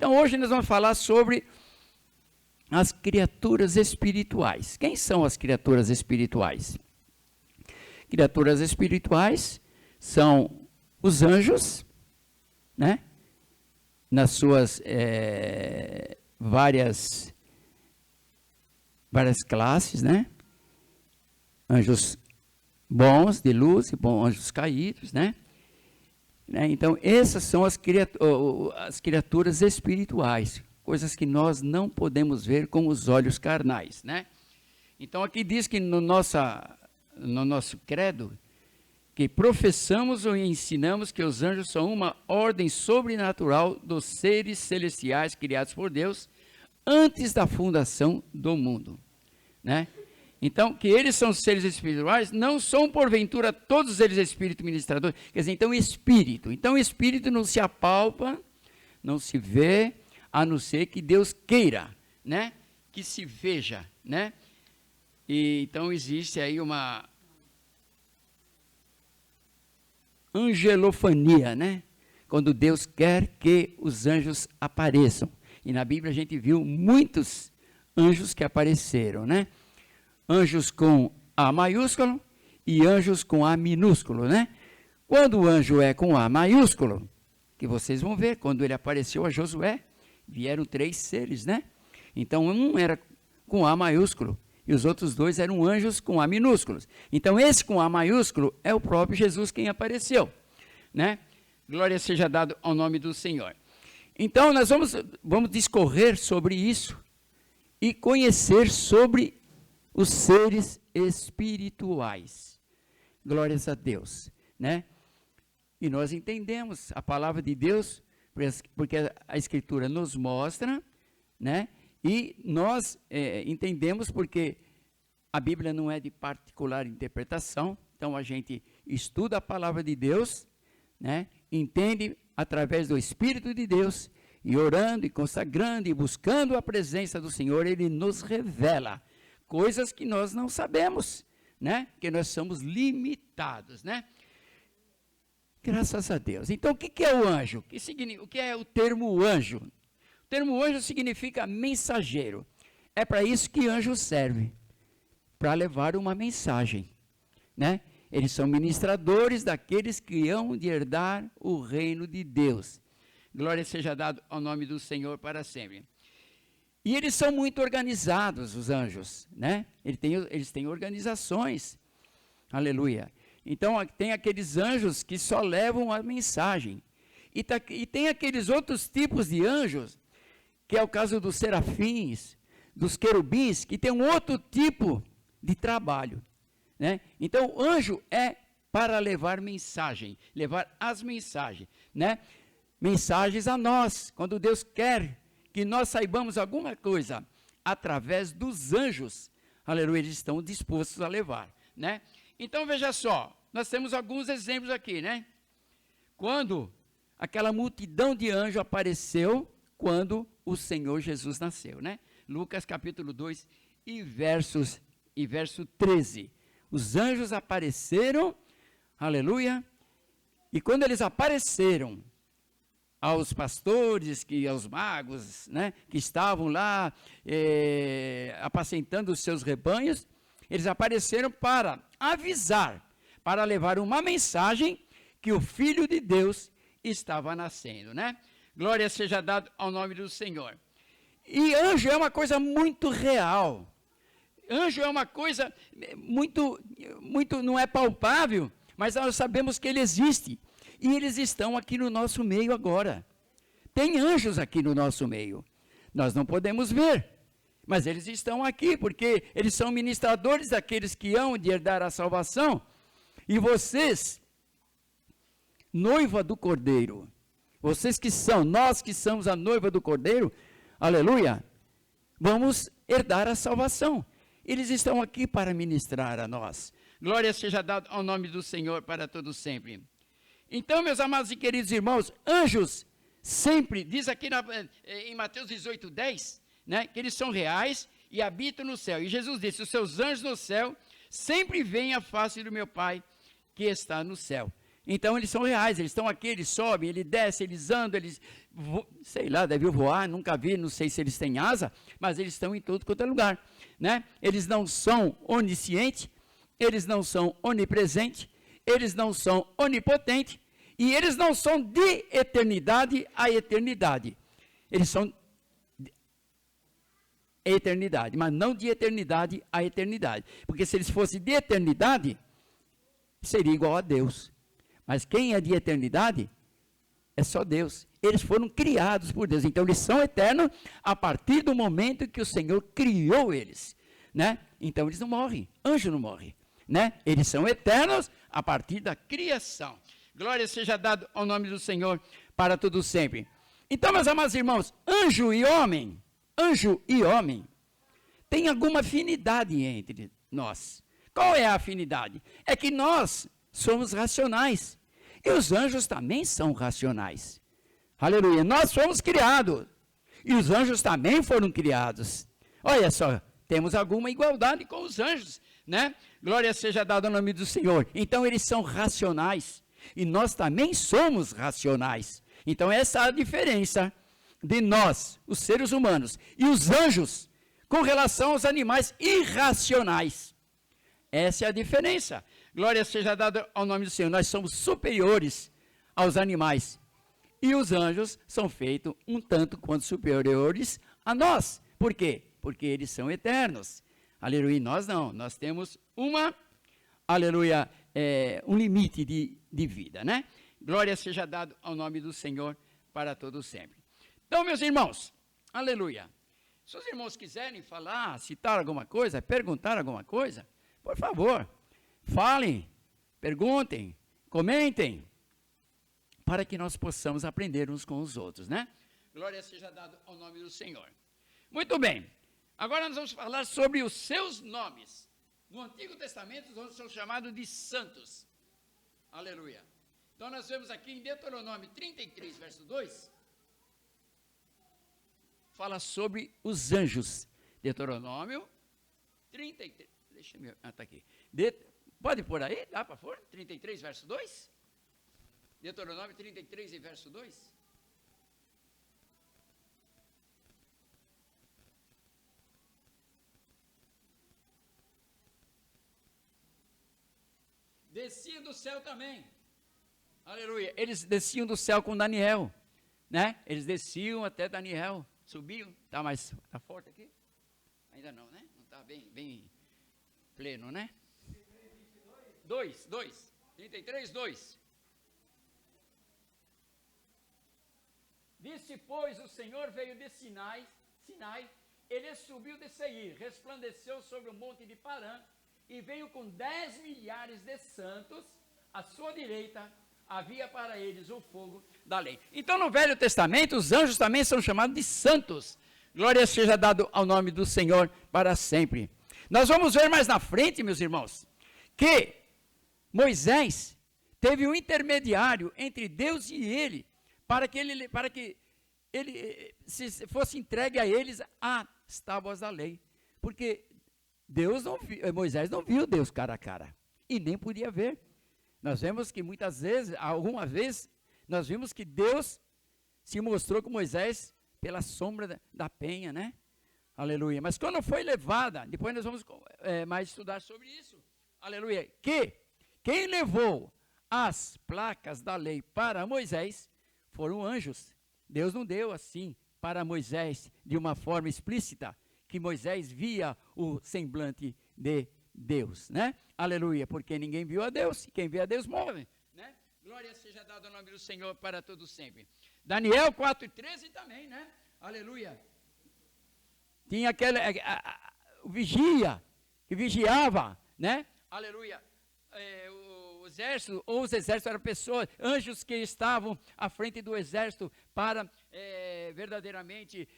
Então, hoje nós vamos falar sobre as criaturas espirituais. Quem são as criaturas espirituais? Criaturas espirituais são os anjos, né? Nas suas várias classes, né? Anjos bons, de luz, e anjos caídos, né? Então, essas são as criaturas espirituais, coisas que nós não podemos ver com os olhos carnais, né? Então, aqui diz que no nosso credo, que professamos ou ensinamos que os anjos são uma ordem sobrenatural dos seres celestiais criados por Deus antes da fundação do mundo, né? Então, que eles são seres espirituais, não são porventura todos eles espírito ministrador, quer dizer, então espírito não se apalpa, não se vê, a não ser que Deus queira, né? Que se veja, né? E, então existe aí uma angelofania, né? Quando Deus quer que os anjos apareçam. E na Bíblia a gente viu muitos anjos que apareceram, né? Anjos com A maiúsculo e anjos com A minúsculo, né? Quando o anjo é com A maiúsculo, que vocês vão ver, quando ele apareceu a Josué, vieram 3 seres, né? Então, um era com A maiúsculo e os outros 2 eram anjos com A minúsculos. Então, esse com A maiúsculo é o próprio Jesus quem apareceu, né? Glória seja dada ao nome do Senhor. Então, nós vamos discorrer sobre isso e conhecer sobre os seres espirituais. Glórias a Deus, né? E nós entendemos a palavra de Deus, porque a Escritura nos mostra, né? E nós entendemos porque a Bíblia não é de particular interpretação, então a gente estuda a palavra de Deus, né? Entende através do Espírito de Deus, e orando, e consagrando, e buscando a presença do Senhor, Ele nos revela coisas que nós não sabemos, né? Que nós somos limitados, né? Graças a Deus. Então, o que é o anjo? O que é o termo anjo? O termo anjo significa mensageiro. É para isso que anjo serve, para levar uma mensagem, né? Eles são ministradores daqueles que hão de herdar o reino de Deus. Glória seja dada ao nome do Senhor para sempre. E eles são muito organizados, os anjos, né? Eles têm organizações, aleluia. Então, tem aqueles anjos que só levam a mensagem. E tem aqueles outros tipos de anjos, que é o caso dos serafins, dos querubins, que tem um outro tipo de trabalho, né? Então, o anjo é para levar mensagem, levar as mensagens, né? Mensagens a nós, quando Deus quer que nós saibamos alguma coisa através dos anjos, aleluia, eles estão dispostos a levar, né? Então, veja só, nós temos alguns exemplos aqui, né? Quando aquela multidão de anjos apareceu, quando o Senhor Jesus nasceu, né? Lucas capítulo 2 e verso 13. Os anjos apareceram, aleluia, e quando eles apareceram, aos pastores, aos magos, né, que estavam lá apacentando os seus rebanhos, eles apareceram para avisar, para levar uma mensagem que o Filho de Deus estava nascendo, né? Glória seja dada ao nome do Senhor. E anjo é uma coisa muito real. Anjo é uma coisa muito, não é palpável, mas nós sabemos que ele existe. E eles estão aqui no nosso meio agora. Tem anjos aqui no nosso meio. Nós não podemos ver, mas eles estão aqui, porque eles são ministradores daqueles que hão de herdar a salvação. E vocês, noiva do Cordeiro, nós que somos a noiva do Cordeiro, aleluia, vamos herdar a salvação. Eles estão aqui para ministrar a nós. Glória seja dada ao nome do Senhor para todos sempre. Então, meus amados e queridos irmãos, anjos sempre, diz aqui em Mateus 18:10, né, que eles são reais e habitam no céu. E Jesus disse, os seus anjos no céu sempre veem a face do meu Pai que está no céu. Então eles são reais, eles estão aqui, eles sobem, eles descem, eles andam, eles, sei lá, devem voar, nunca vi, não sei se eles têm asa, mas eles estão em todo quanto é lugar, né? Eles não são oniscientes, eles não são onipresentes, eles não são onipotentes, e eles não são de eternidade a eternidade. Eles são eternidade, mas não de eternidade a eternidade. Porque se eles fossem de eternidade, seria igual a Deus. Mas quem é de eternidade é só Deus. Eles foram criados por Deus. Então eles são eternos a partir do momento que o Senhor criou eles, né? Então eles não morrem. Anjo não morre, né? Eles são eternos a partir da criação. Glória seja dada ao nome do Senhor para todo sempre. Então, meus amados irmãos, anjo e homem tem alguma afinidade entre nós. Qual é a afinidade? É que nós somos racionais. E os anjos também são racionais. Aleluia. Nós fomos criados. E os anjos também foram criados. Olha só, temos alguma igualdade com os anjos, né? Glória seja dada ao nome do Senhor. Então eles são racionais. E nós também somos racionais. Então essa é a diferença de nós, os seres humanos, e os anjos, com relação aos animais irracionais. Essa é a diferença. Glória seja dada ao nome do Senhor. Nós somos superiores aos animais. E os anjos são feitos um tanto quanto superiores a nós. Por quê? Porque eles são eternos. Aleluia. E nós não. Nós temos um limite de vida, né? Glória seja dada ao nome do Senhor para todos sempre. Então, meus irmãos, aleluia. Se os irmãos quiserem falar, citar alguma coisa, perguntar alguma coisa, por favor, falem, perguntem, comentem, para que nós possamos aprender uns com os outros, né? Glória seja dada ao nome do Senhor. Muito bem, agora nós vamos falar sobre os seus nomes. No Antigo Testamento, os homens são chamados de santos. Aleluia. Então, nós vemos aqui em Deuteronômio 33, verso 2, fala sobre os anjos. Deuteronômio 33, deixa eu ver, está aqui. Pode pôr aí, dá para pôr? 33, verso 2? Deuteronômio 33 e verso 2. Desciam do céu também. Aleluia. Eles desciam do céu com Daniel, né? Eles desciam até Daniel, subiam. Tá forte aqui? Ainda não, né? Não está bem pleno, né? 2, 33, 2. Disse, pois, o Senhor veio de Sinai, ele subiu de Seir, resplandeceu sobre o monte de Parã, e veio com 10 milhares de santos, à sua direita havia para eles o fogo da lei. Então, no Velho Testamento, os anjos também são chamados de santos. Glória seja dado ao nome do Senhor para sempre. Nós vamos ver mais na frente, meus irmãos, que Moisés teve um intermediário entre Deus e ele, para que ele se fosse entregue a eles as tábuas da lei. Porque Moisés não viu Deus cara a cara, e nem podia ver. Nós vemos que muitas vezes, alguma vez, nós vimos que Deus se mostrou com Moisés pela sombra da penha, né? Aleluia. Mas quando foi levada, depois nós vamos mais estudar sobre isso. Aleluia. Que quem levou as placas da lei para Moisés foram anjos. Deus não deu assim para Moisés de uma forma explícita, que Moisés via o semblante de Deus, né? Aleluia, porque ninguém viu a Deus, e quem vê a Deus morre, né? Glória seja dada ao nome do Senhor para todo sempre. Daniel 4:13 também, né? Aleluia. Tinha o vigia, que vigiava, né? Aleluia. O exército, ou os exércitos eram pessoas, anjos que estavam à frente do exército para verdadeiramente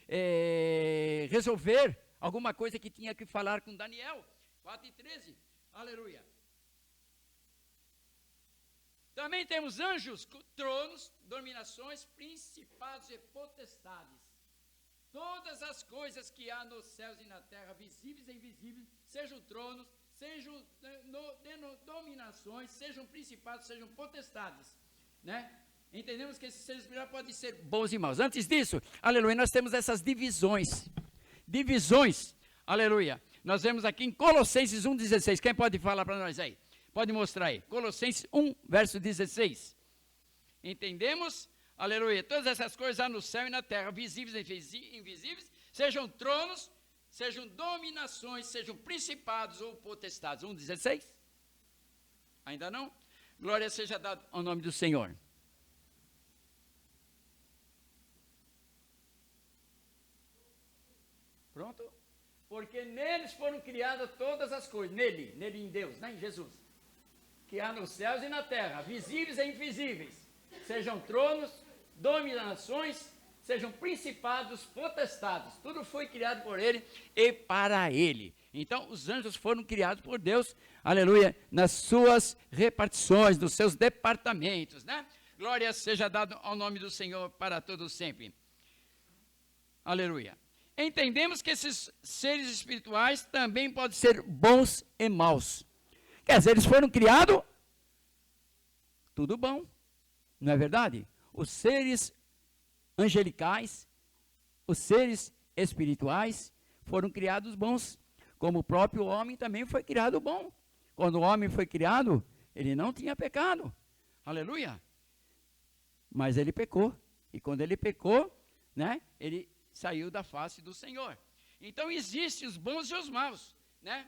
resolver alguma coisa que tinha que falar com Daniel. 4:13, aleluia. Também temos anjos, tronos, dominações, principados e potestades. Todas as coisas que há nos céus e na terra, visíveis e invisíveis, sejam tronos, sejam dominações, sejam principados, sejam potestades, né? Entendemos que esses seres espirituais podem ser bons e maus. Antes disso, aleluia, nós temos essas divisões, aleluia. Nós vemos aqui em Colossenses 1,16, quem pode falar para nós aí? Pode mostrar aí, Colossenses 1, verso 16. Entendemos, aleluia, todas essas coisas há no céu e na terra, visíveis e invisíveis, sejam tronos, sejam dominações, sejam principados ou potestades. 1,16? Ainda não? Glória seja dada ao nome do Senhor. Pronto? Porque neles foram criadas todas as coisas, nele em Deus, né, em Jesus, que há nos céus e na terra, visíveis e invisíveis, sejam tronos, dominações, sejam principados, potestades, tudo foi criado por ele e para ele. Então, os anjos foram criados por Deus, aleluia, nas suas repartições, nos seus departamentos, né? Glória seja dada ao nome do Senhor para todos sempre. Aleluia. Entendemos que esses seres espirituais também podem ser bons e maus. Quer dizer, eles foram criados, tudo bom, não é verdade? Os seres angelicais, os seres espirituais foram criados bons, como o próprio homem também foi criado bom. Quando o homem foi criado, ele não tinha pecado, aleluia, mas ele pecou, e quando ele pecou, né, ele saiu da face do Senhor. Então existem os bons e os maus, né?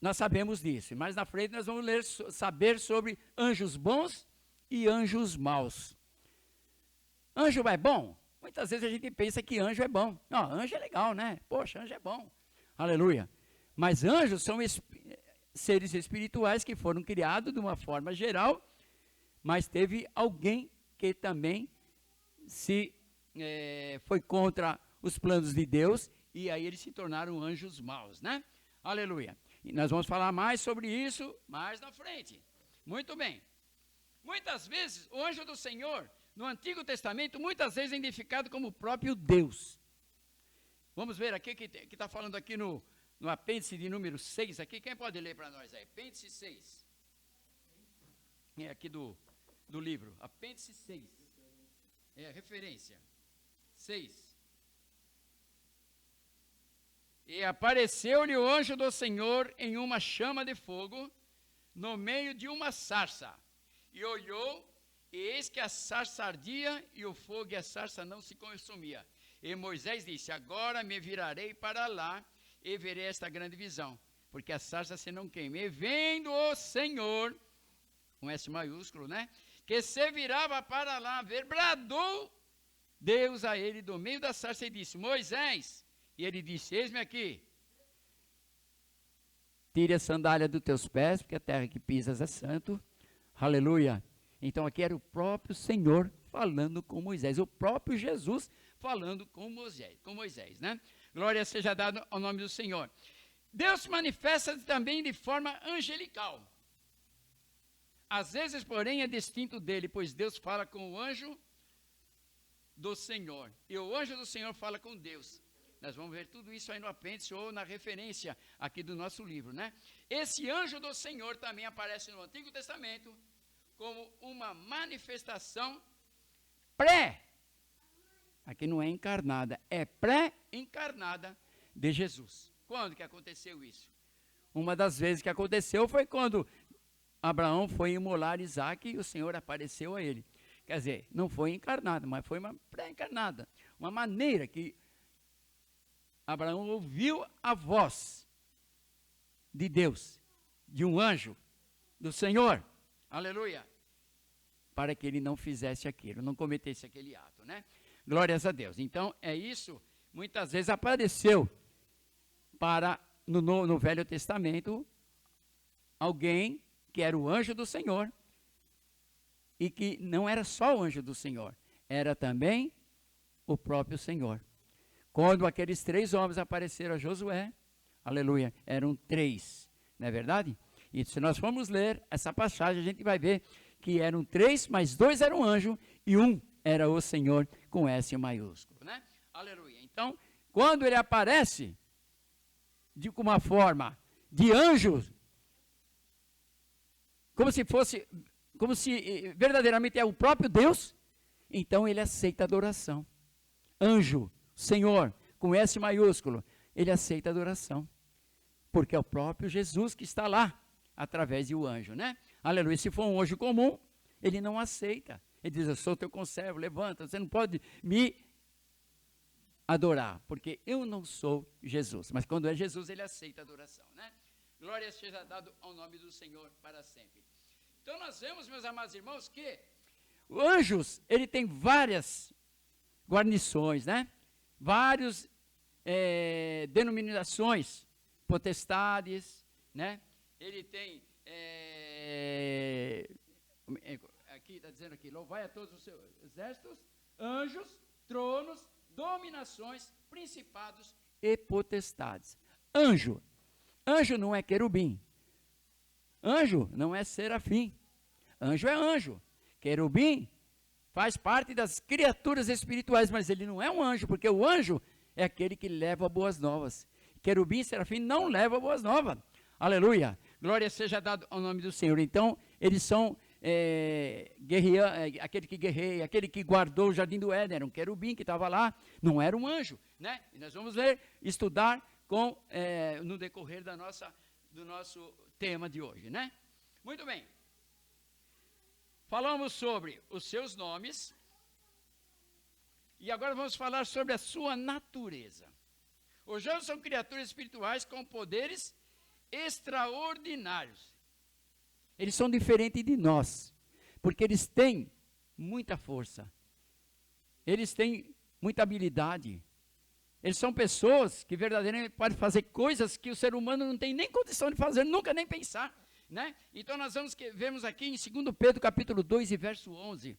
Nós sabemos disso, mas na frente nós vamos saber sobre anjos bons e anjos maus. Anjo é bom? Muitas vezes a gente pensa que anjo é bom. Não, anjo é legal, né? Poxa, anjo é bom. Aleluia. Mas anjos são seres espirituais que foram criados de uma forma geral, mas teve alguém que também foi contra os planos de Deus, e aí eles se tornaram anjos maus, né? Aleluia. E nós vamos falar mais sobre isso mais na frente. Muito bem. Muitas vezes, o anjo do Senhor, no Antigo Testamento, muitas vezes é identificado como o próprio Deus. Vamos ver aqui, que está falando aqui no apêndice de número 6, aqui, quem pode ler para nós aí? Apêndice 6. É aqui do livro, apêndice 6. É a referência. 6. E apareceu-lhe o anjo do Senhor em uma chama de fogo, no meio de uma sarça. E olhou, e eis que a sarça ardia, e o fogo e a sarça não se consumia. E Moisés disse: agora me virarei para lá, e verei esta grande visão, porque a sarça se não queima. E vendo o Senhor, com S maiúsculo, né? Que se virava para lá ver, bradou Deus a ele do meio da sarça e disse: Moisés, e ele disse: eis-me aqui. Tire a sandália dos teus pés, porque a terra que pisas é santo. Aleluia. Então aqui era o próprio Senhor falando com Moisés, o próprio Jesus falando com Moisés, né? Glória seja dada ao nome do Senhor. Deus se manifesta também de forma angelical. Às vezes, porém, é distinto dele, pois Deus fala com o anjo do Senhor, e o anjo do Senhor fala com Deus. Nós vamos ver tudo isso aí no apêndice ou na referência aqui do nosso livro, né? Esse anjo do Senhor também aparece no Antigo Testamento como uma manifestação aqui não é encarnada, é pré-encarnada de Jesus. Quando que aconteceu isso? Uma das vezes que aconteceu foi quando Abraão foi imolar Isaac e o Senhor apareceu a ele. Quer dizer, não foi encarnada, mas foi uma pré-encarnada. Uma maneira que Abraão ouviu a voz de Deus, de um anjo, do Senhor. Aleluia. Para que ele não fizesse aquilo, não cometesse aquele ato, né? Glórias a Deus. Então, é isso. Muitas vezes apareceu no Velho Testamento alguém que era o anjo do Senhor, e que não era só o anjo do Senhor, era também o próprio Senhor. Quando aqueles 3 homens apareceram a Josué, aleluia, eram 3, não é verdade? E se nós formos ler essa passagem, a gente vai ver que eram 3, mas 2 eram anjo, e 1 era o Senhor com S maiúsculo, né? Aleluia. Então, quando ele aparece de uma forma de anjos, como se verdadeiramente é o próprio Deus, então ele aceita a adoração. Anjo, Senhor, com S maiúsculo, ele aceita a adoração, porque é o próprio Jesus que está lá, através do anjo, né? Aleluia. Se for um anjo comum, ele não aceita. Ele diz, eu sou teu conservo, levanta, você não pode me adorar, porque eu não sou Jesus. Mas quando é Jesus, ele aceita a adoração, né? Glória seja dado ao nome do Senhor para sempre. Então nós vemos, meus amados irmãos, que o anjos, ele tem várias guarnições, né? Várias denominações, potestades, né? Ele tem, aqui está dizendo aqui, louvai a todos os seus exércitos, anjos, tronos, dominações, principados e potestades. Anjo não é querubim, anjo não é serafim, anjo é anjo. Querubim faz parte das criaturas espirituais, mas ele não é um anjo, porque o anjo é aquele que leva boas novas. Querubim e serafim não levam boas novas. Aleluia. Glória seja dado ao nome do Senhor. Então, eles são aquele que guerreia, aquele que guardou o jardim do Éden, era um querubim que estava lá, não era um anjo, né? E nós vamos estudar no decorrer do nosso tema de hoje, né? Muito bem. Falamos sobre os seus nomes e agora vamos falar sobre a sua natureza. Os anjos são criaturas espirituais com poderes extraordinários. Eles são diferentes de nós, porque eles têm muita força, eles têm muita habilidade, eles são pessoas que verdadeiramente podem fazer coisas que o ser humano não tem nem condição de fazer, nunca nem pensar, né? Então nós vemos aqui em 2 Pedro capítulo 2 e verso 11,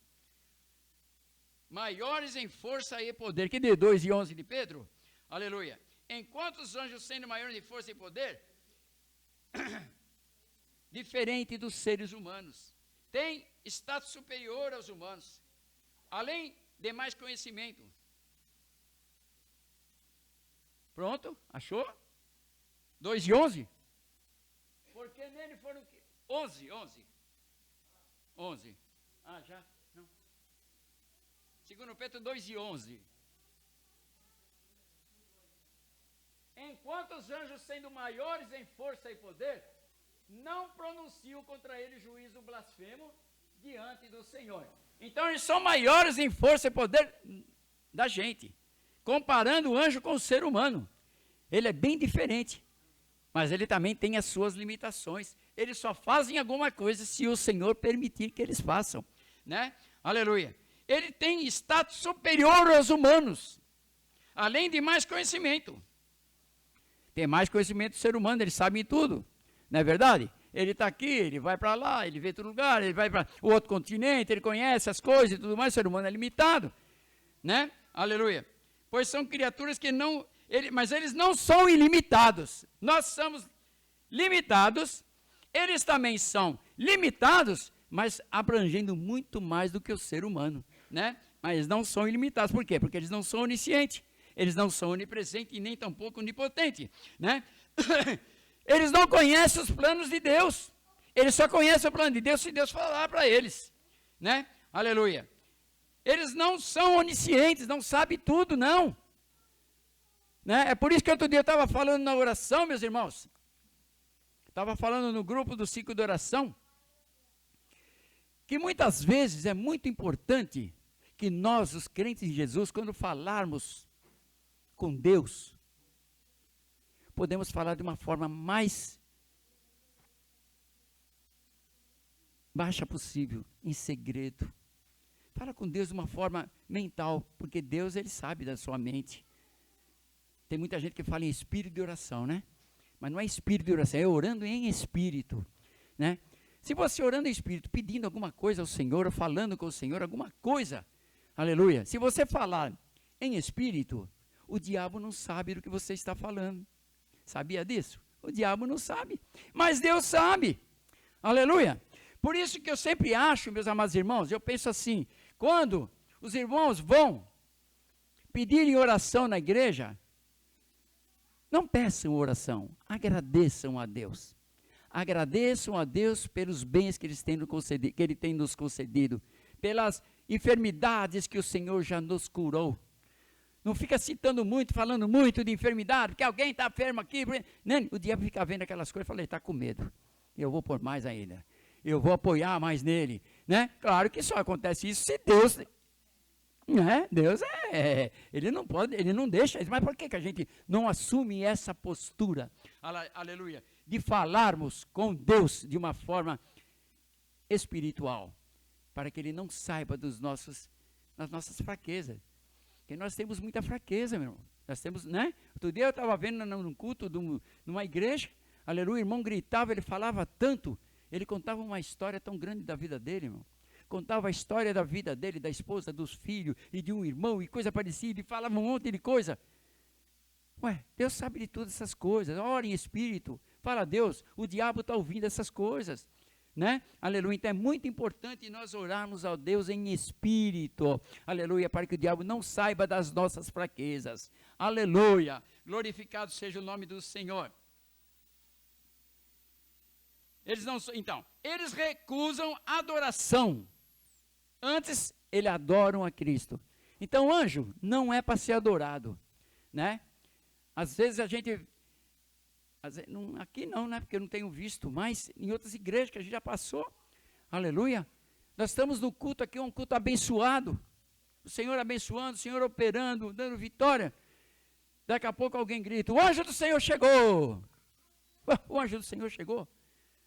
maiores em força e poder, que de 2 e 11 de Pedro, aleluia, enquanto os anjos sendo maiores em força e poder, diferente dos seres humanos, tem status superior aos humanos, além de mais conhecimento. Pronto? Achou? 2 e 11? Porque nele foram 11. Ah, já? Não. 2 Pedro 2 e 11. Enquanto os anjos, sendo maiores em força e poder, não pronunciam contra ele juízo blasfemo diante do Senhor. Então eles são maiores em força e poder da gente, comparando o anjo com o ser humano. Ele é bem diferente, mas ele também tem as suas limitações. Eles só fazem alguma coisa se o Senhor permitir que eles façam, né? Aleluia. Ele tem status superior aos humanos, além de mais conhecimento. Tem mais conhecimento do ser humano, eles sabem tudo. Não é verdade? Ele está aqui, ele vai para lá, ele vê todo lugar, ele vai para o outro continente, ele conhece as coisas e tudo mais, o ser humano é limitado, né? Aleluia. Pois são criaturas que não, mas eles não são ilimitados. Nós somos limitados, eles também são limitados, mas abrangendo muito mais do que o ser humano, né? Mas não são ilimitados. Por quê? Porque eles não são oniscientes, eles não são onipresentes e nem tampouco onipotentes, né? Eles não conhecem os planos de Deus. Eles só conhecem o plano de Deus se Deus falar para eles, né? Aleluia. Eles não são oniscientes, não sabem tudo, não. Né? É por isso que outro dia eu estava falando na oração, meus irmãos. Estava falando no grupo do ciclo de oração, que muitas vezes é muito importante que nós, os crentes em Jesus, quando falarmos com Deus, podemos falar de uma forma mais baixa possível, em segredo. Fala com Deus de uma forma mental, porque Deus, ele sabe da sua mente. Tem muita gente que fala em espírito de oração, né? Mas não é espírito de oração, é orando em espírito, né? Se você orando em espírito, pedindo alguma coisa ao Senhor, ou falando com o Senhor, alguma coisa, aleluia. Se você falar em espírito, o diabo não sabe do que você está falando. Sabia disso? O diabo não sabe, mas Deus sabe, aleluia. Por isso que eu sempre acho, meus amados irmãos, eu penso assim, quando os irmãos vão pedir em oração na igreja, Não peçam oração, agradeçam a Deus. Agradeçam a Deus pelos bens que Ele tem nos concedido, pelas enfermidades que o Senhor já nos curou. Não fica citando muito, falando muito de enfermidade, porque alguém está enfermo aqui. Né? O diabo fica vendo aquelas coisas e fala, ele está com medo. Eu vou pôr mais ainda. Eu vou apoiar mais nele. Né? Claro que só acontece isso se Deus... Né? Deus ele não pode, ele não deixa. Mas por que a gente não assume essa postura? Aleluia. De falarmos com Deus de uma forma espiritual. Para que Ele não saiba das nossas fraquezas. Porque nós temos muita fraqueza, meu irmão. Nós temos, né? Outro dia eu estava vendo num culto, numa igreja, aleluia, o irmão gritava, ele falava tanto, ele contava uma história tão grande da vida dele, irmão. Contava a história da vida dele, da esposa, dos filhos, e de um irmão, e coisa parecida, e falava um monte de coisa. Ué, Deus sabe de todas essas coisas, ora em espírito, fala a Deus, o diabo está ouvindo essas coisas. Né? Aleluia, então é muito importante nós orarmos ao Deus em espírito, aleluia, para que o diabo não saiba das nossas fraquezas, aleluia, glorificado seja o nome do Senhor. Eles recusam adoração, antes eles adoram a Cristo. Então anjo não é para ser adorado, né? Às vezes a gente... aqui não, né? Porque eu não tenho visto, mas em outras igrejas que a gente já passou, aleluia, nós estamos no culto aqui, um culto abençoado, o Senhor abençoando, o Senhor operando, dando vitória, daqui a pouco alguém grita, o anjo do Senhor chegou, o anjo do Senhor chegou,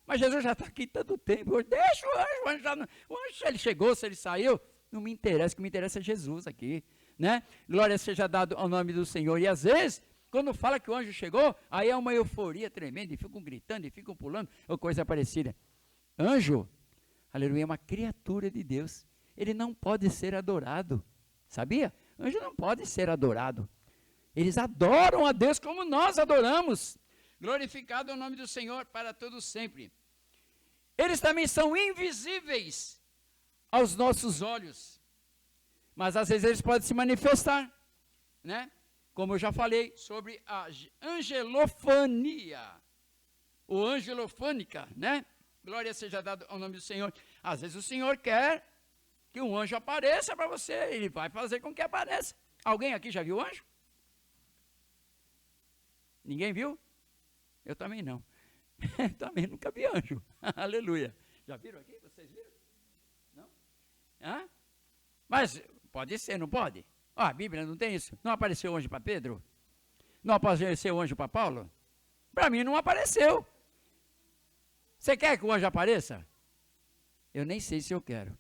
mas Jesus já está aqui tanto tempo, deixa o anjo já não, o anjo, se ele chegou, se ele saiu, não me interessa, o que me interessa é Jesus aqui, né? Glória seja dado ao nome do Senhor, e às vezes, quando fala que o anjo chegou, aí é uma euforia tremenda, e ficam gritando, e ficam pulando, ou coisa parecida. Anjo, aleluia, é uma criatura de Deus. Ele não pode ser adorado. Sabia? Anjo não pode ser adorado. Eles adoram a Deus como nós adoramos. Glorificado é o nome do Senhor para todos sempre. Eles também são invisíveis aos nossos olhos. Mas às vezes eles podem se manifestar, né? Como eu já falei sobre a angelofania, ou angelofânica, né? Glória seja dada ao nome do Senhor. Às vezes o Senhor quer que um anjo apareça para você, ele vai fazer com que apareça. Alguém aqui já viu anjo? Ninguém viu? Eu também não. Também nunca vi anjo. Aleluia. Já viram aqui? Vocês viram? Não? Hã? Mas pode ser, não pode? A Bíblia não tem isso? Não apareceu anjo para Pedro? Não apareceu anjo para Paulo? Para mim não apareceu. Você quer que o anjo apareça? Eu nem sei se eu quero.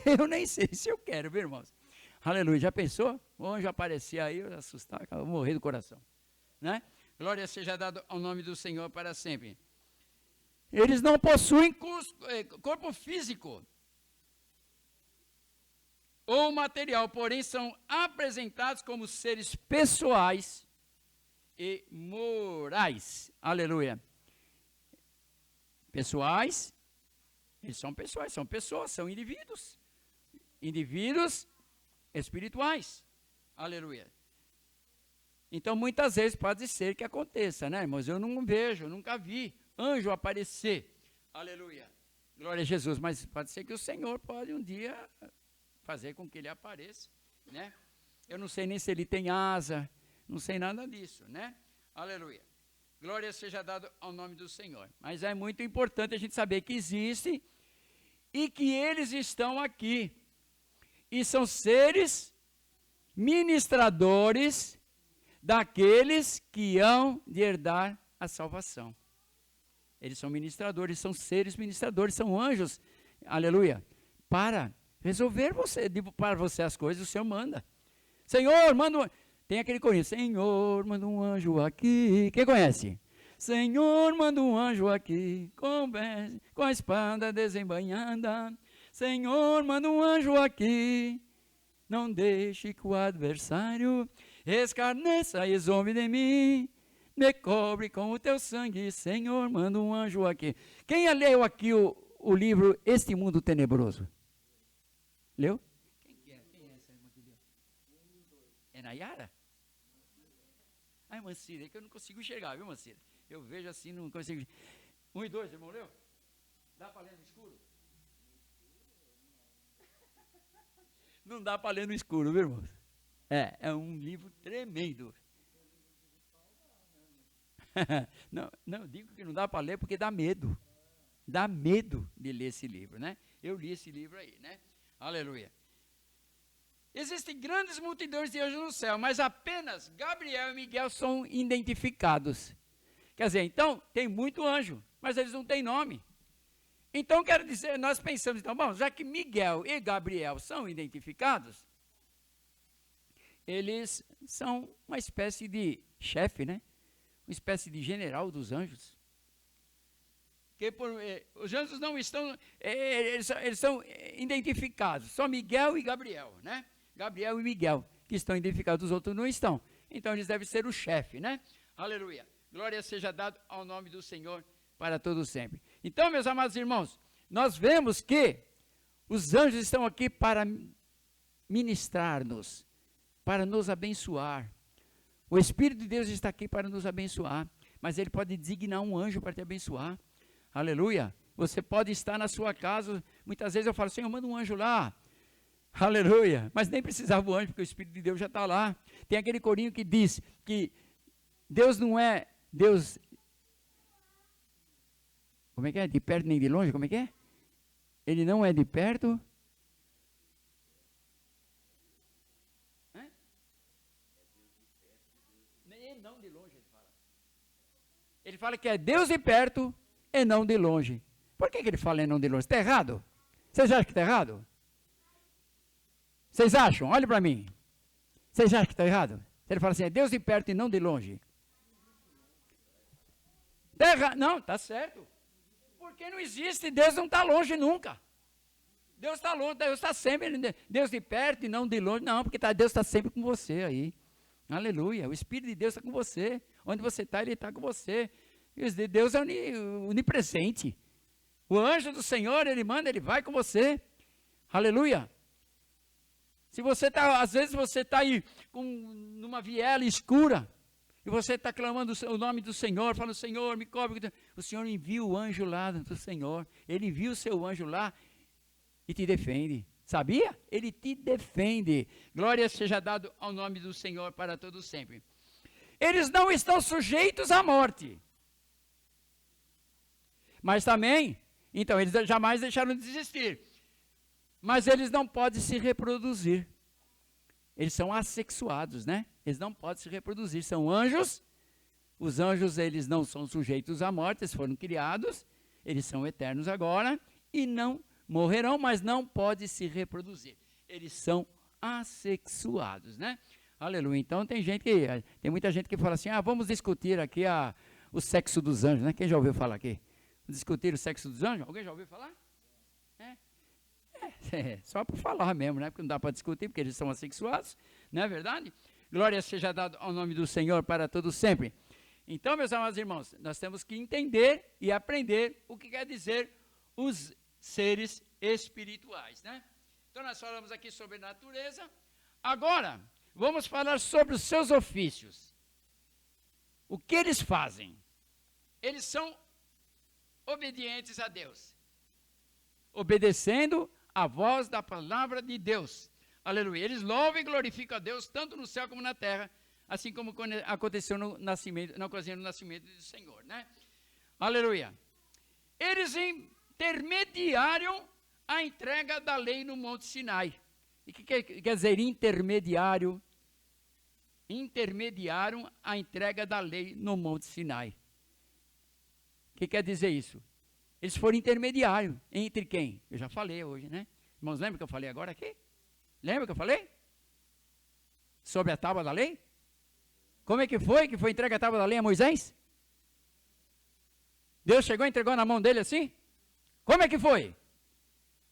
Eu nem sei se eu quero, viu, irmãos? Aleluia. Já pensou? O anjo aparecer aí, eu assustar, eu vou morrer do coração. Né? Glória seja dada ao nome do Senhor para sempre. Eles não possuem corpo físico ou material, porém são apresentados como seres pessoais e morais. Aleluia. Pessoais, eles são pessoais, são pessoas, são indivíduos. Indivíduos espirituais. Aleluia. Então, muitas vezes pode ser que aconteça, né, irmãos? Eu não vejo, eu nunca vi anjo aparecer. Aleluia. Glória a Jesus. Mas pode ser que o Senhor pode um dia fazer com que ele apareça, né? Eu não sei nem se ele tem asa, não sei nada disso, né? Aleluia. Glória seja dada ao nome do Senhor. Mas é muito importante a gente saber que existe e que eles estão aqui. E são seres ministradores daqueles que hão de herdar a salvação. Eles são ministradores, são seres ministradores, são anjos, aleluia, para resolver para você as coisas, o Senhor manda. Senhor, manda um... Tem aquele conhece, Senhor, manda um anjo aqui. Quem conhece? Senhor, manda um anjo aqui, com a espada desembainhada. Senhor, manda um anjo aqui, não deixe que o adversário escarneça e zombe de mim. Me cobre com o teu sangue, Senhor, manda um anjo aqui. Quem leu aqui o livro Este Mundo Tenebroso? Leu? Quem é essa irmã que leu? É Nayara? Ai, Mancira, é que eu não consigo enxergar, viu, Mancira? Eu vejo assim, não consigo. 1 e 2, irmão, leu? Dá para ler no escuro? Não dá para ler no escuro, viu, irmão? É um livro tremendo. Não, eu digo que não dá para ler porque dá medo. Dá medo de ler esse livro, né? Eu li esse livro aí, né? Aleluia. Existem grandes multidões de anjos no céu, mas apenas Gabriel e Miguel são identificados. Quer dizer, então, tem muito anjo, mas eles não têm nome. Então, quero dizer, nós pensamos, então, bom, já que Miguel e Gabriel são identificados, eles são uma espécie de chefe, né? Uma espécie de general dos anjos. Os anjos não estão, eles são identificados, só Miguel e Gabriel, né? Gabriel e Miguel, que estão identificados, os outros não estão. Então, eles devem ser o chefe, né? Aleluia. Glória seja dada ao nome do Senhor para todo sempre. Então, meus amados irmãos, nós vemos que os anjos estão aqui para ministrar-nos, para nos abençoar. O Espírito de Deus está aqui para nos abençoar, mas ele pode designar um anjo para te abençoar. Aleluia. Você pode estar na sua casa, muitas vezes eu falo, Senhor, manda um anjo lá. Aleluia. Mas nem precisava o anjo, porque o Espírito de Deus já está lá. Tem aquele corinho que diz que Deus não é Deus... Como é que é? De perto nem de longe, como é que é? Ele não é de perto... E não de longe, ele fala. Ele fala que é Deus de perto e não de longe. Por que ele fala e não de longe? Está errado? Vocês acham que está errado? Vocês acham? Olha para mim. Vocês acham que está errado? Ele fala assim, é Deus de perto e não de longe. Tá errado? Não, está certo. Porque não existe, Deus não está longe nunca. Deus está longe, Deus está sempre, Deus de perto e não de longe. Não, porque Deus está sempre com você aí. Aleluia, o Espírito de Deus está com você. Onde você está, Ele está com você. Deus é onipresente. O anjo do Senhor, Ele manda, Ele vai com você. Aleluia. Se você está, às vezes você está aí numa viela escura, e você está clamando o nome do Senhor, falando, Senhor, me cobre. O Senhor envia o anjo lá do Senhor. Ele envia o seu anjo lá e te defende. Sabia? Ele te defende. Glória seja dado ao nome do Senhor para todo sempre. Eles não estão sujeitos à morte. Mas também, então, eles jamais deixaram de existir. Mas eles não podem se reproduzir. Eles são assexuados, né? Eles não podem se reproduzir. São anjos. Os anjos, eles não são sujeitos à morte. Eles foram criados. Eles são eternos agora. E não morrerão, mas não podem se reproduzir. Eles são assexuados, né? Aleluia. Então tem muita gente que fala assim, vamos discutir aqui o sexo dos anjos, né? Quem já ouviu falar aqui? Discutir o sexo dos anjos? Alguém já ouviu falar? Só por falar mesmo, né? Porque não dá para discutir, porque eles são assexuados, não é verdade? Glória seja dada ao nome do Senhor para todos sempre. Então, meus amados irmãos, nós temos que entender e aprender o que quer dizer os seres espirituais, né? Então nós falamos aqui sobre natureza. Agora, vamos falar sobre os seus ofícios. O que eles fazem? Eles são obedientes a Deus, obedecendo a voz da palavra de Deus. Aleluia. Eles louvam e glorificam a Deus, tanto no céu como na terra, assim como aconteceu na ocasião do nascimento do Senhor, né? Aleluia. Eles intermediaram a entrega da lei no Monte Sinai. E o que quer dizer intermediário? Intermediaram a entrega da lei no Monte Sinai. O que quer dizer isso? Eles foram intermediários. Entre quem? Eu já falei hoje, né? Irmãos, lembra que eu falei agora aqui? Lembra que eu falei? Sobre a tábua da lei? Como é que foi entregue a tábua da lei a Moisés? Deus chegou e entregou na mão dele assim? Como é que foi?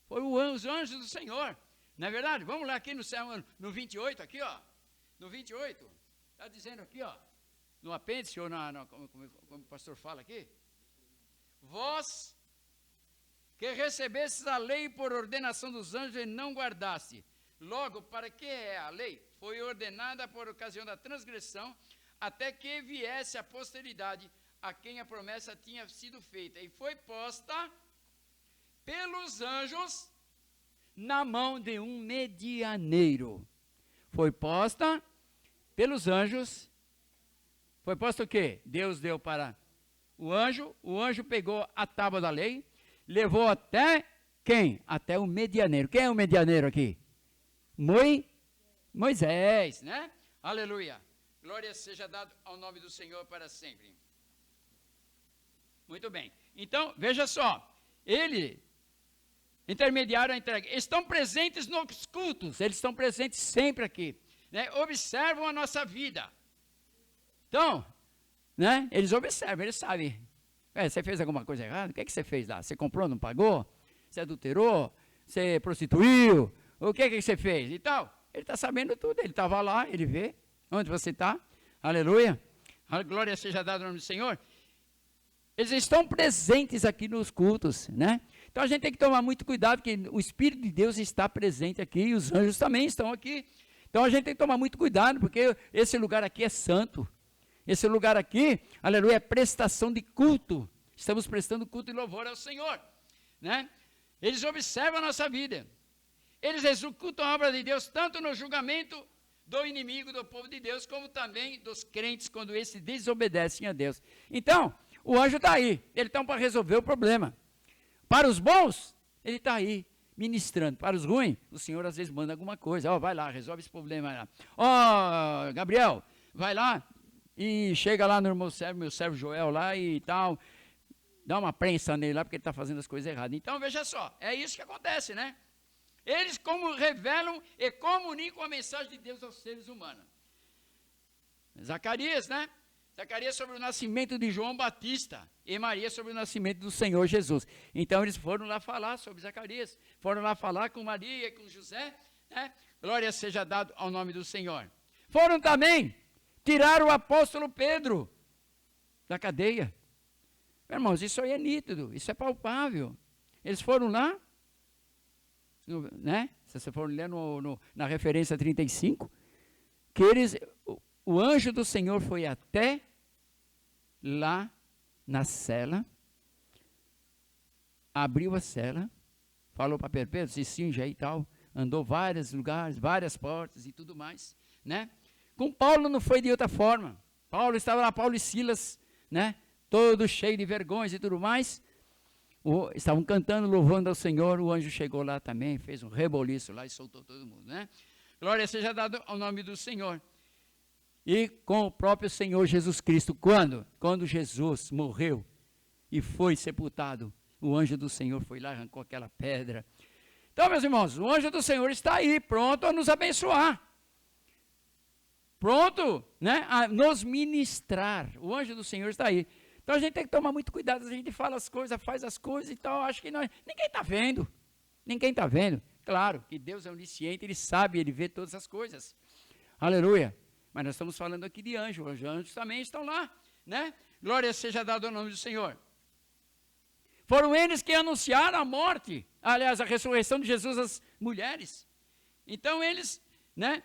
Foi os anjos do Senhor. Não é verdade? Vamos lá aqui no 28, aqui, ó. No 28, está dizendo aqui, ó. No apêndice, ou como o pastor fala aqui. Vós que recebestes a lei por ordenação dos anjos e não guardaste. Logo, para que é a lei? Foi ordenada por ocasião da transgressão, até que viesse a posteridade a quem a promessa tinha sido feita, e foi posta pelos anjos na mão de um medianeiro. Foi posta pelos anjos. Foi posta o quê? Deus deu para o anjo pegou a tábua da lei, levou até quem? Até o medianeiro. Quem é o medianeiro aqui? Moisés, né? Aleluia. Glória seja dada ao nome do Senhor para sempre. Muito bem. Então, veja só. Ele, intermediário a entrega, estão presentes nos cultos. Eles estão presentes sempre aqui. Né? Observam a nossa vida. Então, né? Eles observam, eles sabem. Você fez alguma coisa errada? O que você fez lá? Você comprou, não pagou? Você adulterou? Você prostituiu? O que você fez? E tal. Ele está sabendo tudo. Ele estava lá, ele vê onde você está. Aleluia. A glória seja dada ao nome do Senhor. Eles estão presentes aqui nos cultos, né? Então a gente tem que tomar muito cuidado, que o Espírito de Deus está presente aqui e os anjos também estão aqui. Então a gente tem que tomar muito cuidado, porque esse lugar aqui é santo. Esse lugar aqui, aleluia, é prestação de culto. Estamos prestando culto e louvor ao Senhor, né? Eles observam a nossa vida. Eles executam a obra de Deus, tanto no julgamento do inimigo do povo de Deus, como também dos crentes, quando esses desobedecem a Deus. Então, o anjo está aí, ele está para resolver o problema. Para os bons, ele está aí, ministrando. Para os ruins, o Senhor às vezes manda alguma coisa. Vai lá, resolve esse problema lá. Gabriel, vai lá e chega lá no meu servo Joel lá e tal, dá uma prensa nele lá, porque ele está fazendo as coisas erradas. Então, veja só, é isso que acontece, né? Eles como revelam e comunicam a mensagem de Deus aos seres humanos. Zacarias, né? Zacarias sobre o nascimento de João Batista e Maria sobre o nascimento do Senhor Jesus. Então eles foram lá falar sobre Zacarias, foram lá falar com Maria e com José, né? Glória seja dada ao nome do Senhor. Foram também tirar o apóstolo Pedro da cadeia. Meus irmãos, isso aí é nítido, isso é palpável. Eles foram lá, né? Se você for ler na referência 35, que o anjo do Senhor foi até lá na cela, abriu a cela, falou para Pedro, se cinja aí e tal, andou vários lugares, várias portas e tudo mais, né? Com Paulo não foi de outra forma. Paulo estava lá, Paulo e Silas, né? Todos cheios de vergonhas e tudo mais. Estavam cantando, louvando ao Senhor. O anjo chegou lá também, fez um reboliço lá e soltou todo mundo, né? Glória seja dada ao nome do Senhor. E com o próprio Senhor Jesus Cristo, quando Jesus morreu e foi sepultado, o anjo do Senhor foi lá, arrancou aquela pedra. Então, meus irmãos, o anjo do Senhor está aí, pronto a nos abençoar. Pronto, né, a nos ministrar. O anjo do Senhor está aí. Então a gente tem que tomar muito cuidado, a gente fala as coisas, faz as coisas e tal, acho que ninguém está vendo. Ninguém está vendo. Claro que Deus é onisciente, Ele sabe, Ele vê todas as coisas. Aleluia. Mas nós estamos falando aqui de anjos, os anjos também estão lá, né? Glória seja dada ao nome do Senhor. Foram eles que anunciaram a morte, aliás, a ressurreição de Jesus às mulheres. Então eles, né,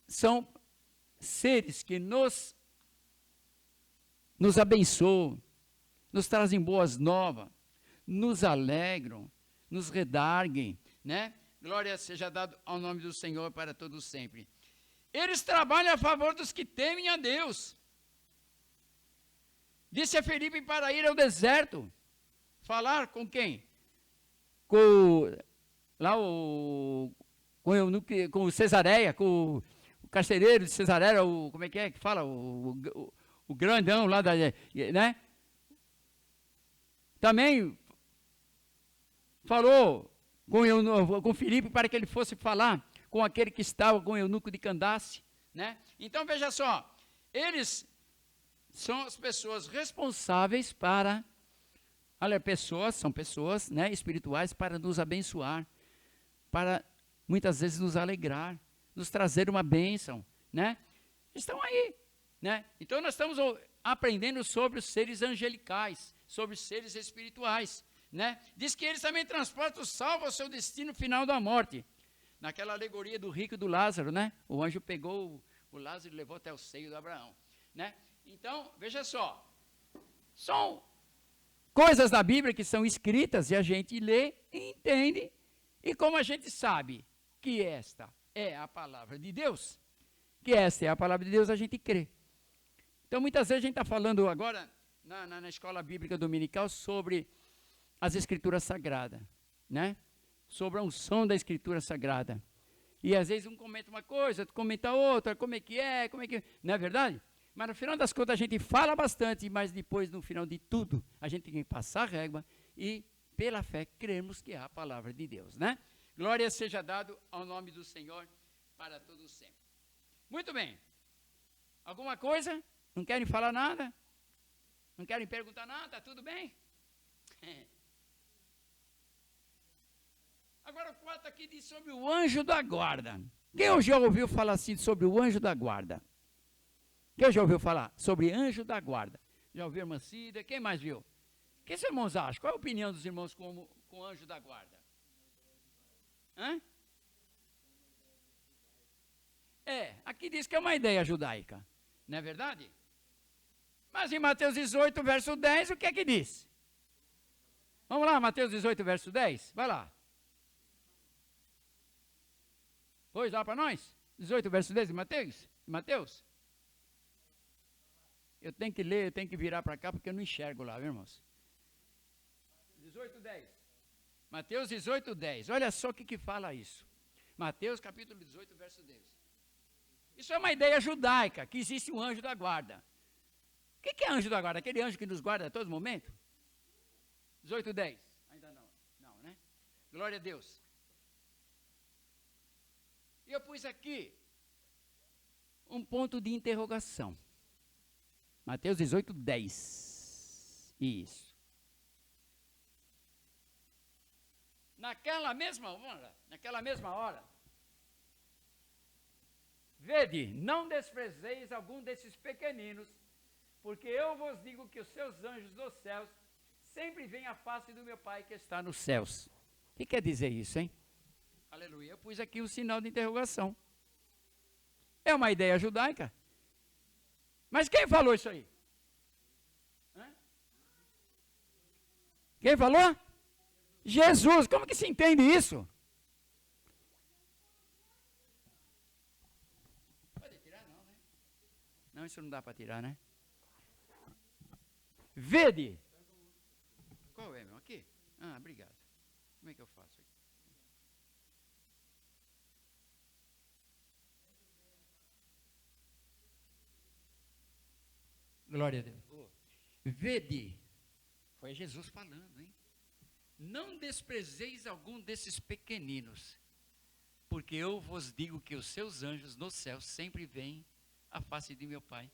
são seres que nos abençoam, nos trazem boas novas, nos alegram, nos redarguem, né? Glória seja dada ao nome do Senhor para todos sempre. Eles trabalham a favor dos que temem a Deus. Disse a Felipe para ir ao deserto. Falar com quem? Com o Cesareia, com o carcereiro de Cesareia, como é que fala? O grandão lá, né? Também falou com Filipe para que ele fosse falar com aquele que estava com o eunuco de Candace, né? Então veja só, eles são as pessoas responsáveis para, são pessoas, né, espirituais para nos abençoar, para muitas vezes nos alegrar, nos trazer uma bênção, né? Estão aí, né? Então nós estamos aprendendo sobre os seres angelicais, sobre os seres espirituais, né? Diz que eles também transportam o salvo ao seu destino final da morte. Naquela alegoria do rico e do Lázaro, né? O anjo pegou o Lázaro e levou até o seio de Abraão, né? Então, veja só, são coisas da Bíblia que são escritas e a gente lê e entende, e como a gente sabe que esta é a palavra de Deus, que esta é a palavra de Deus, a gente crê. Então, muitas vezes a gente está falando agora na escola bíblica dominical sobre as escrituras sagradas, né? Sobre a unção da escritura sagrada. E às vezes um comenta uma coisa, outro comenta outra, como é que é, não é verdade? Mas no final das contas a gente fala bastante, mas depois no final de tudo a gente tem que passar a régua e pela fé cremos que é a palavra de Deus, né? Glória seja dado ao nome do Senhor para todos sempre. Muito bem. Alguma coisa? Não querem falar nada? Não querem perguntar nada? Tudo bem? Agora o 4 aqui diz sobre o anjo da guarda. Quem já ouviu falar assim sobre o anjo da guarda? Quem já ouviu falar sobre anjo da guarda? Já ouviu a irmã Cida? Quem mais viu? O que os irmãos acham? Qual é a opinião dos irmãos com o anjo da guarda? Hã? Aqui diz que é uma ideia judaica. Não é verdade? Mas em Mateus 18, verso 10, o que é que diz? Vamos lá, Mateus 18, verso 10. Vai lá. Pois lá para nós? 18, verso 10 de Mateus? Eu tenho que ler, eu tenho que virar para cá, porque eu não enxergo lá, viu, irmãos? 18, 10. Mateus 18, 10. Olha só o que fala isso. Mateus capítulo 18, verso 10. Isso é uma ideia judaica, que existe um anjo da guarda. O que é anjo da guarda? Aquele anjo que nos guarda a todo momento? 18, 10. Ainda não. Não, né? Glória a Deus. E eu pus aqui um ponto de interrogação. Mateus 18, 10. Isso. Naquela mesma hora, vede, não desprezeis algum desses pequeninos, porque eu vos digo que os seus anjos dos céus sempre veem a face do meu Pai que está nos céus. O que quer dizer isso, hein? Aleluia. Eu pus aqui um sinal de interrogação. É uma ideia judaica. Mas quem falou isso aí? Hã? Quem falou? Jesus. Como que se entende isso? Pode tirar não, né? Não, isso não dá para tirar, né? Vede. Qual é, meu? Aqui? Ah, obrigado. Como é que eu faço aqui? Glória a Deus. Vede, foi Jesus falando, hein? Não desprezeis algum desses pequeninos, porque eu vos digo que os seus anjos no céu sempre veem a face de meu Pai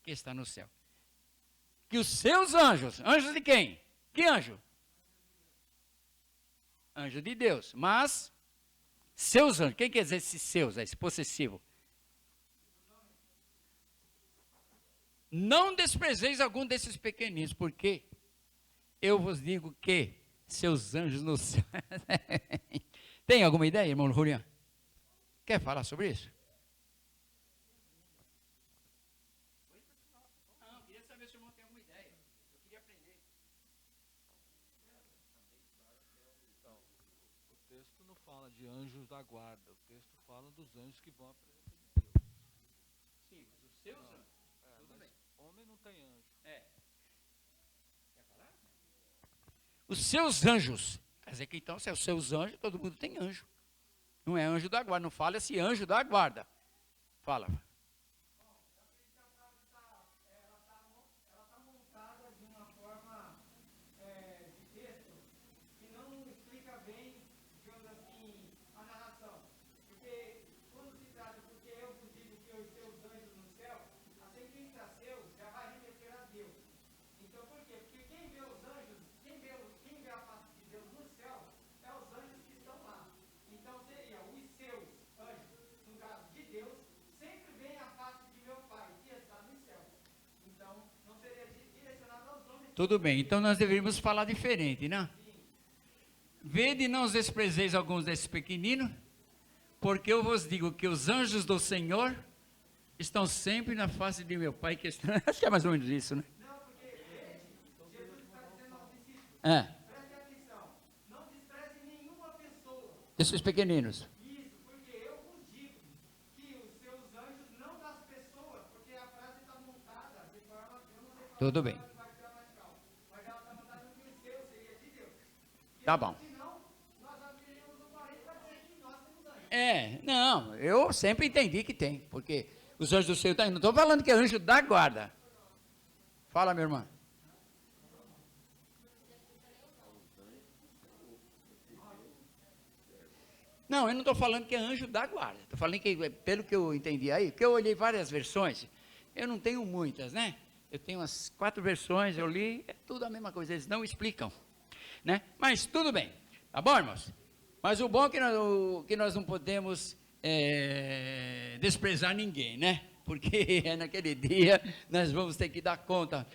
que está no céu. Que os seus anjos, anjos de quem? Que anjo? Anjo de Deus, mas seus anjos, quem quer dizer esses seus, esse possessivo? Não desprezeis algum desses pequeninos, porque eu vos digo que seus anjos no céu. Tem alguma ideia, irmão Julián? Quer falar sobre isso? Não, queria saber se o irmão tem alguma ideia. Eu queria aprender. Então, o texto não fala de anjos da guarda, o texto fala dos anjos que vão à presença de Deus. Sim, mas os seus anjos. Tudo bem. Homem não tem anjo. Quer falar? Os seus anjos. Quer dizer que então, se é os seus anjos, todo mundo tem anjo. Não é anjo da guarda. Não fala esse anjo da guarda. Fala. Tudo bem, então nós deveríamos falar diferente, né? Vede, não os desprezeis alguns desses pequeninos, porque eu vos digo que os anjos do Senhor estão sempre na face de meu Pai que está... Acho que é mais ou menos isso, né? Não, porque Jesus está dizendo aos discípulos, preste atenção, não despreze nenhuma pessoa. Desses pequeninos. Isso, porque eu vos digo que os seus anjos, não das pessoas, porque a frase está montada de forma, eu não sei falar. Tudo bem. Mas ela está montada no que o seu seria de Deus. Tá bom. Senão, nós abriríamos o parede para dizer que nós temos anjos. Não, eu sempre entendi que tem, porque os anjos do Senhor, não estou falando que é anjo da guarda. Fala, minha irmã. Não, eu não estou falando que é anjo da guarda. Estou falando que, pelo que eu entendi aí, porque eu olhei várias versões, eu não tenho muitas, né? Eu tenho umas 4 versões, eu li, é tudo a mesma coisa, eles não explicam, né? Mas tudo bem, tá bom, irmãos? Mas o bom é que nós não podemos desprezar ninguém, né? Porque naquele dia nós vamos ter que dar conta,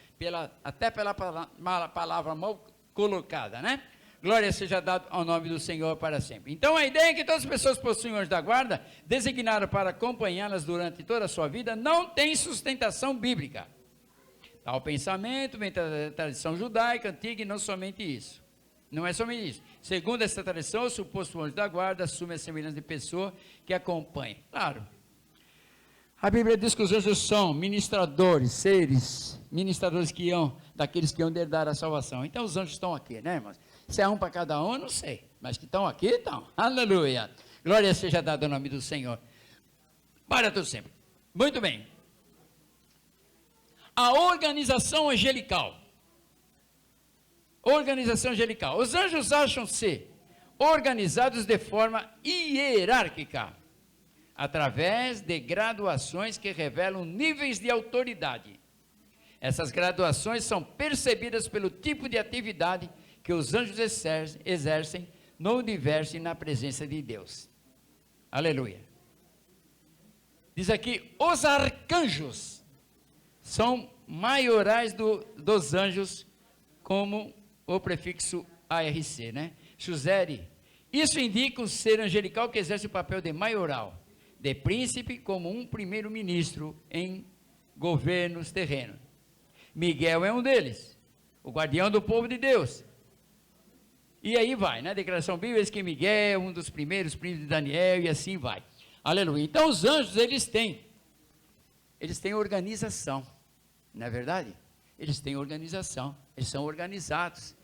até pela palavra mal colocada, né? Glória seja dada ao nome do Senhor para sempre. Então a ideia é que todas as pessoas possuem anjos da guarda, designados para acompanhá-las durante toda a sua vida, não tem sustentação bíblica. Tal pensamento vem da tradição judaica antiga e não somente isso. Não é somente isso. Segundo essa tradição, o suposto anjo da guarda assume a semelhança de pessoa que acompanha. Claro. A Bíblia diz que os anjos são ministradores daqueles que iam herdar a salvação. Então os anjos estão aqui, né, irmãos? Se é um para cada um, eu não sei. Mas que estão aqui, estão. Aleluia. Glória seja dada ao nome do Senhor. Para tudo sempre. Muito bem. A organização angelical. Organização angelical. Os anjos acham-se organizados de forma hierárquica, através de graduações que revelam níveis de autoridade. Essas graduações são percebidas pelo tipo de atividade que os anjos exercem no universo e na presença de Deus. Aleluia. Diz aqui, os arcanjos são maiorais dos anjos, como o prefixo ARC, né? Chuzeri. Isso indica um ser angelical que exerce o papel de maioral, de príncipe, como um primeiro-ministro em governos terrenos. Miguel é um deles, o guardião do povo de Deus. E aí vai, né? Declaração bíblica diz que Miguel é um dos primeiros príncipes de Daniel, e assim vai. Aleluia. Então os anjos, eles têm organização, não é verdade? Eles têm organização, eles são organizados.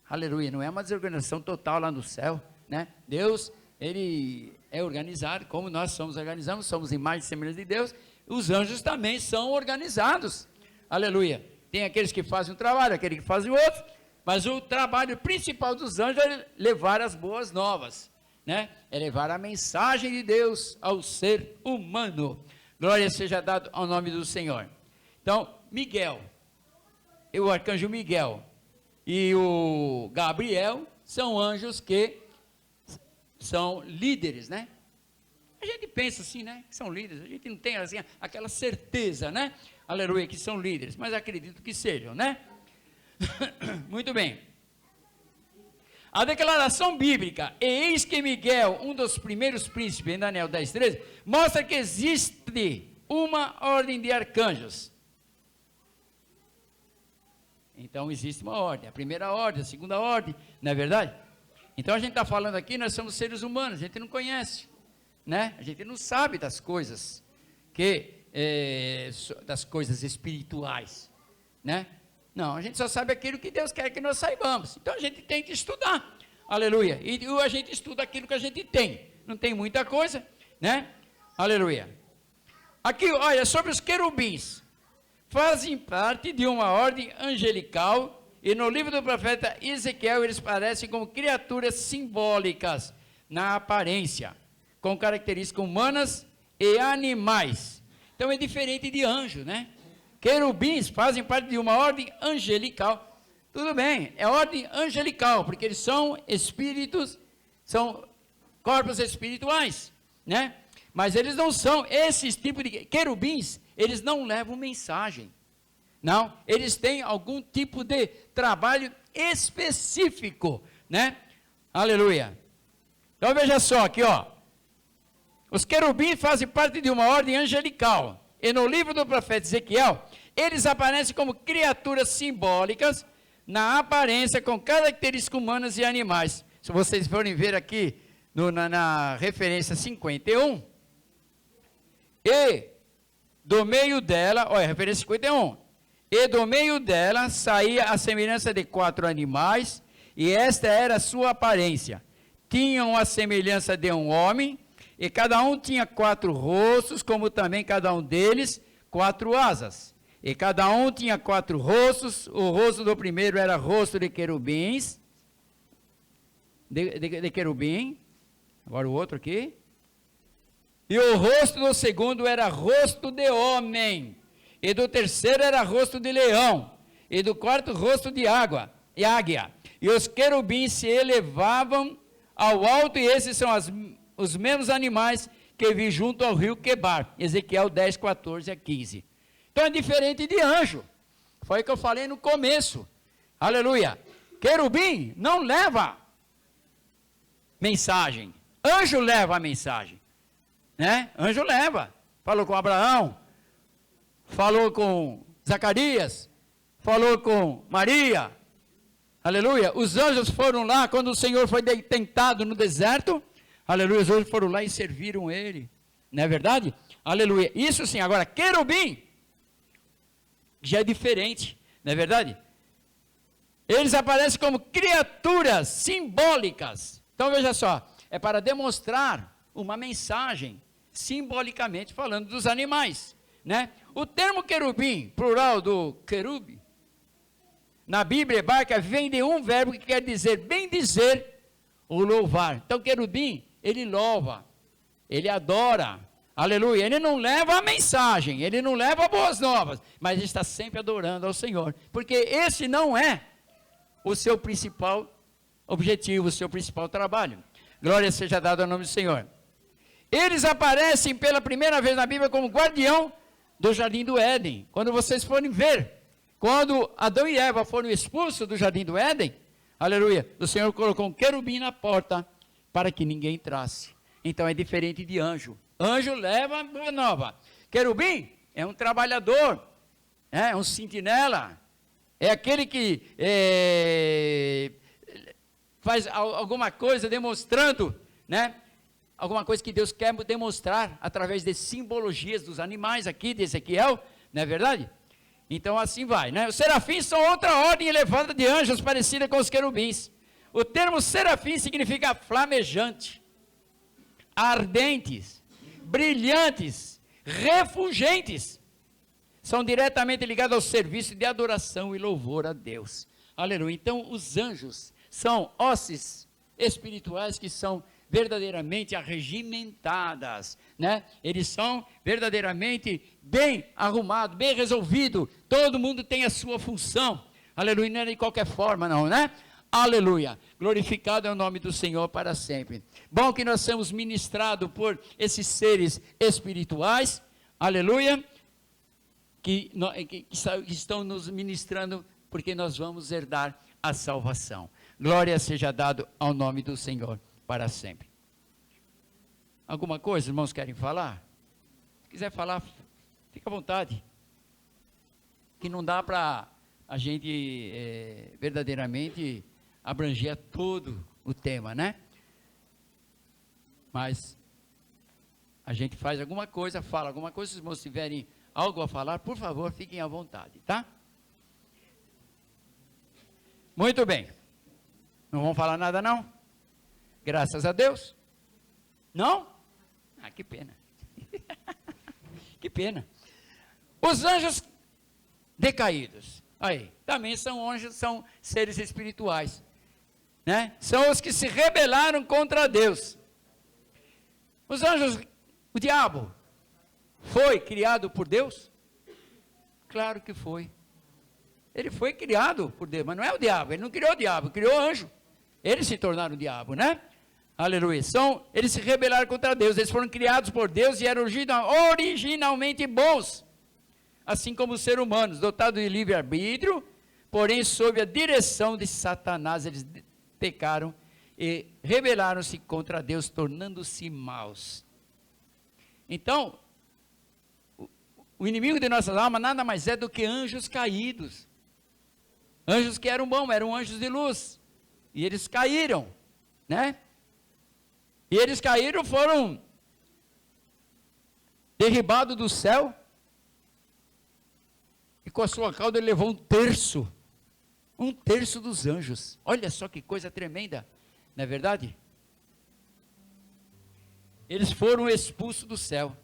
Aleluia. Não é uma desorganização total lá no céu, né? Deus, ele é organizado, como nós organizamos, somos imagem e semelhança de Deus. Os anjos também são organizados. Aleluia. Tem aqueles que fazem um trabalho, aqueles que fazem outro, mas o trabalho principal dos anjos é levar as boas novas, né? É levar a mensagem de Deus ao ser humano. Glória seja dada ao nome do Senhor. Então, Miguel, o arcanjo Miguel e o Gabriel são anjos que são líderes, né? A gente pensa assim, né? Que são líderes, a gente não tem assim, aquela certeza, né? Aleluia, que são líderes, mas acredito que sejam, né? Muito bem. A declaração bíblica, e eis que Miguel, um dos primeiros príncipes, em Daniel 10:13, mostra que existe uma ordem de arcanjos. Então existe uma ordem, a primeira ordem, a segunda ordem, não é verdade? Então a gente está falando aqui, nós somos seres humanos, a gente não conhece, né? A gente não sabe das coisas das coisas espirituais, né? Não, a gente só sabe aquilo que Deus quer que nós saibamos. Então a gente tem que estudar, aleluia. E a gente estuda aquilo que a gente tem. Não tem muita coisa, né? Aleluia. Aqui, olha, sobre os querubins. Fazem parte de uma ordem angelical. E no livro do profeta Ezequiel, eles parecem como criaturas simbólicas na aparência, com características humanas e animais. Então é diferente de anjo, né? Querubins fazem parte de uma ordem angelical. Tudo bem, é ordem angelical, porque eles são espíritos, são corpos espirituais, né? Mas eles não são, esses tipos de querubins, eles não levam mensagem. Não, eles têm algum tipo de trabalho específico, né? Aleluia. Então veja só aqui, ó. Os querubins fazem parte de uma ordem angelical. e no livro do profeta Ezequiel, eles aparecem como criaturas simbólicas na aparência com características humanas e animais. Se vocês forem ver aqui na referência 51, e do meio dela, olha, referência 51, e do meio dela saía a semelhança de 4 animais, e esta era a sua aparência. Tinham a semelhança de um homem, e cada um tinha 4 rostos, como também cada um deles 4 asas. E cada um tinha 4 rostos, o rosto do primeiro era rosto de querubins, de querubim, agora o outro aqui, e o rosto do segundo era rosto de homem, e do terceiro era rosto de leão, e do quarto rosto de águia, e os querubins se elevavam ao alto, e esses são os mesmos animais que vi junto ao rio Quebar, Ezequiel 10, 14 a 15. Então é diferente de anjo, foi o que eu falei no começo, aleluia. Querubim não leva mensagem, anjo leva a mensagem, né? Anjo leva, falou com Abraão, falou com Zacarias, falou com Maria, aleluia. Os anjos foram lá, quando o Senhor foi tentado no deserto, aleluia, os anjos foram lá e serviram ele, não é verdade? Aleluia, isso sim. Agora, querubim, já é diferente, não é verdade? Eles aparecem como criaturas simbólicas. Então veja só, é para demonstrar uma mensagem, simbolicamente falando dos animais, né? O termo querubim, plural do querube, na Bíblia hebraica vem de um verbo que quer dizer bendizer ou louvar. Então querubim, ele louva, ele adora, aleluia. Ele não leva a mensagem, ele não leva boas novas, mas ele está sempre adorando ao Senhor, porque esse não é o seu principal objetivo, o seu principal trabalho. Glória seja dada ao nome do Senhor. Eles aparecem pela primeira vez na Bíblia como guardião do jardim do Éden. Quando vocês forem ver, quando Adão e Eva foram expulsos do jardim do Éden, aleluia, o Senhor colocou um querubim na porta para que ninguém entrasse. Então é diferente de anjo. Anjo leva a boa nova. Querubim é um trabalhador, é um sentinela, é aquele que faz alguma coisa demonstrando, né? Alguma coisa que Deus quer demonstrar através de simbologias dos animais aqui de Ezequiel, não é verdade? Então assim vai, né? Os serafins são outra ordem elevada de anjos parecida com os querubins. O termo serafim significa flamejante, ardentes, brilhantes, refulgentes. São diretamente ligados ao serviço de adoração e louvor a Deus. Aleluia. Então os anjos são hostes espirituais que são verdadeiramente arregimentadas, né? Eles são verdadeiramente bem arrumados, bem resolvidos. Todo mundo tem a sua função. Aleluia, não é de qualquer forma não, né? Aleluia, glorificado é o nome do Senhor para sempre. Bom que nós somos ministrados por esses seres espirituais, aleluia, que estão nos ministrando, porque nós vamos herdar a salvação. Glória seja dado ao nome do Senhor para sempre. Alguma coisa, irmãos, querem falar? Se quiser falar, fica à vontade. Que não dá para a gente verdadeiramente abranger todo o tema, né? Mas a gente faz alguma coisa, fala alguma coisa. Se os irmãos tiverem algo a falar, por favor, fiquem à vontade, tá? Muito bem. Não vão falar nada, não? Graças a Deus. Não? Ah, que pena. Que pena. Os anjos decaídos, aí, também são anjos, são seres espirituais, né? São os que se rebelaram contra Deus. Os anjos, o diabo, foi criado por Deus? Claro que foi. Ele foi criado por Deus, mas não é o diabo, ele não criou o diabo, criou o anjo. Eles se tornaram o diabo, né? Aleluia. Eles se rebelaram contra Deus, eles foram criados por Deus e eram originalmente bons, assim como os seres humanos, dotados de livre-arbítrio, porém sob a direção de Satanás, eles pecaram e rebelaram-se contra Deus, tornando-se maus. Então, o inimigo de nossas almas nada mais é do que anjos caídos. Anjos que eram bons, eram anjos de luz. E eles caíram, né? E eles caíram, foram derribados do céu. E com a sua cauda ele levou 1/3. 1/3 dos anjos. Olha só que coisa tremenda, não é verdade? Eles foram expulsos do céu.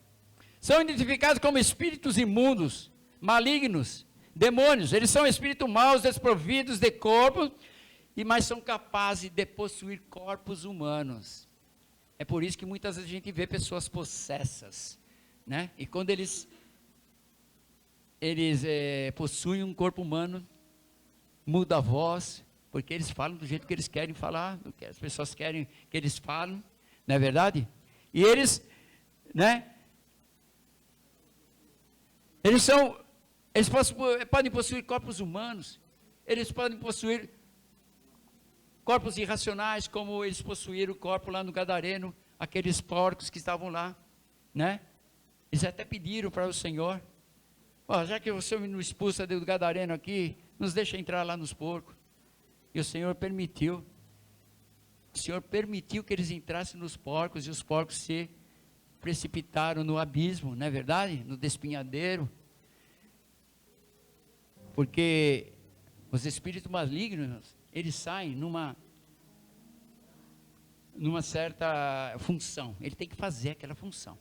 São identificados como espíritos imundos, malignos, demônios. Eles são espíritos maus, desprovidos de corpo, mas são capazes de possuir corpos humanos. É por isso que muitas vezes a gente vê pessoas possessas, né? E quando eles possuem um corpo humano, muda a voz, porque eles falam do jeito que eles querem falar, do que as pessoas querem que eles falem, não é verdade? E eles, né? Eles podem possuir corpos humanos, eles podem possuir corpos irracionais, como eles possuíram o corpo lá no Gadareno, aqueles porcos que estavam lá, né? Eles até pediram para o Senhor, já que o Senhor nos expulsa do Gadareno aqui, nos deixa entrar lá nos porcos. E o Senhor permitiu. O Senhor permitiu que eles entrassem nos porcos, e os porcos se precipitaram no abismo, não é verdade? No despenhadeiro. Porque os espíritos malignos, eles saem numa certa função. Ele tem que fazer aquela função.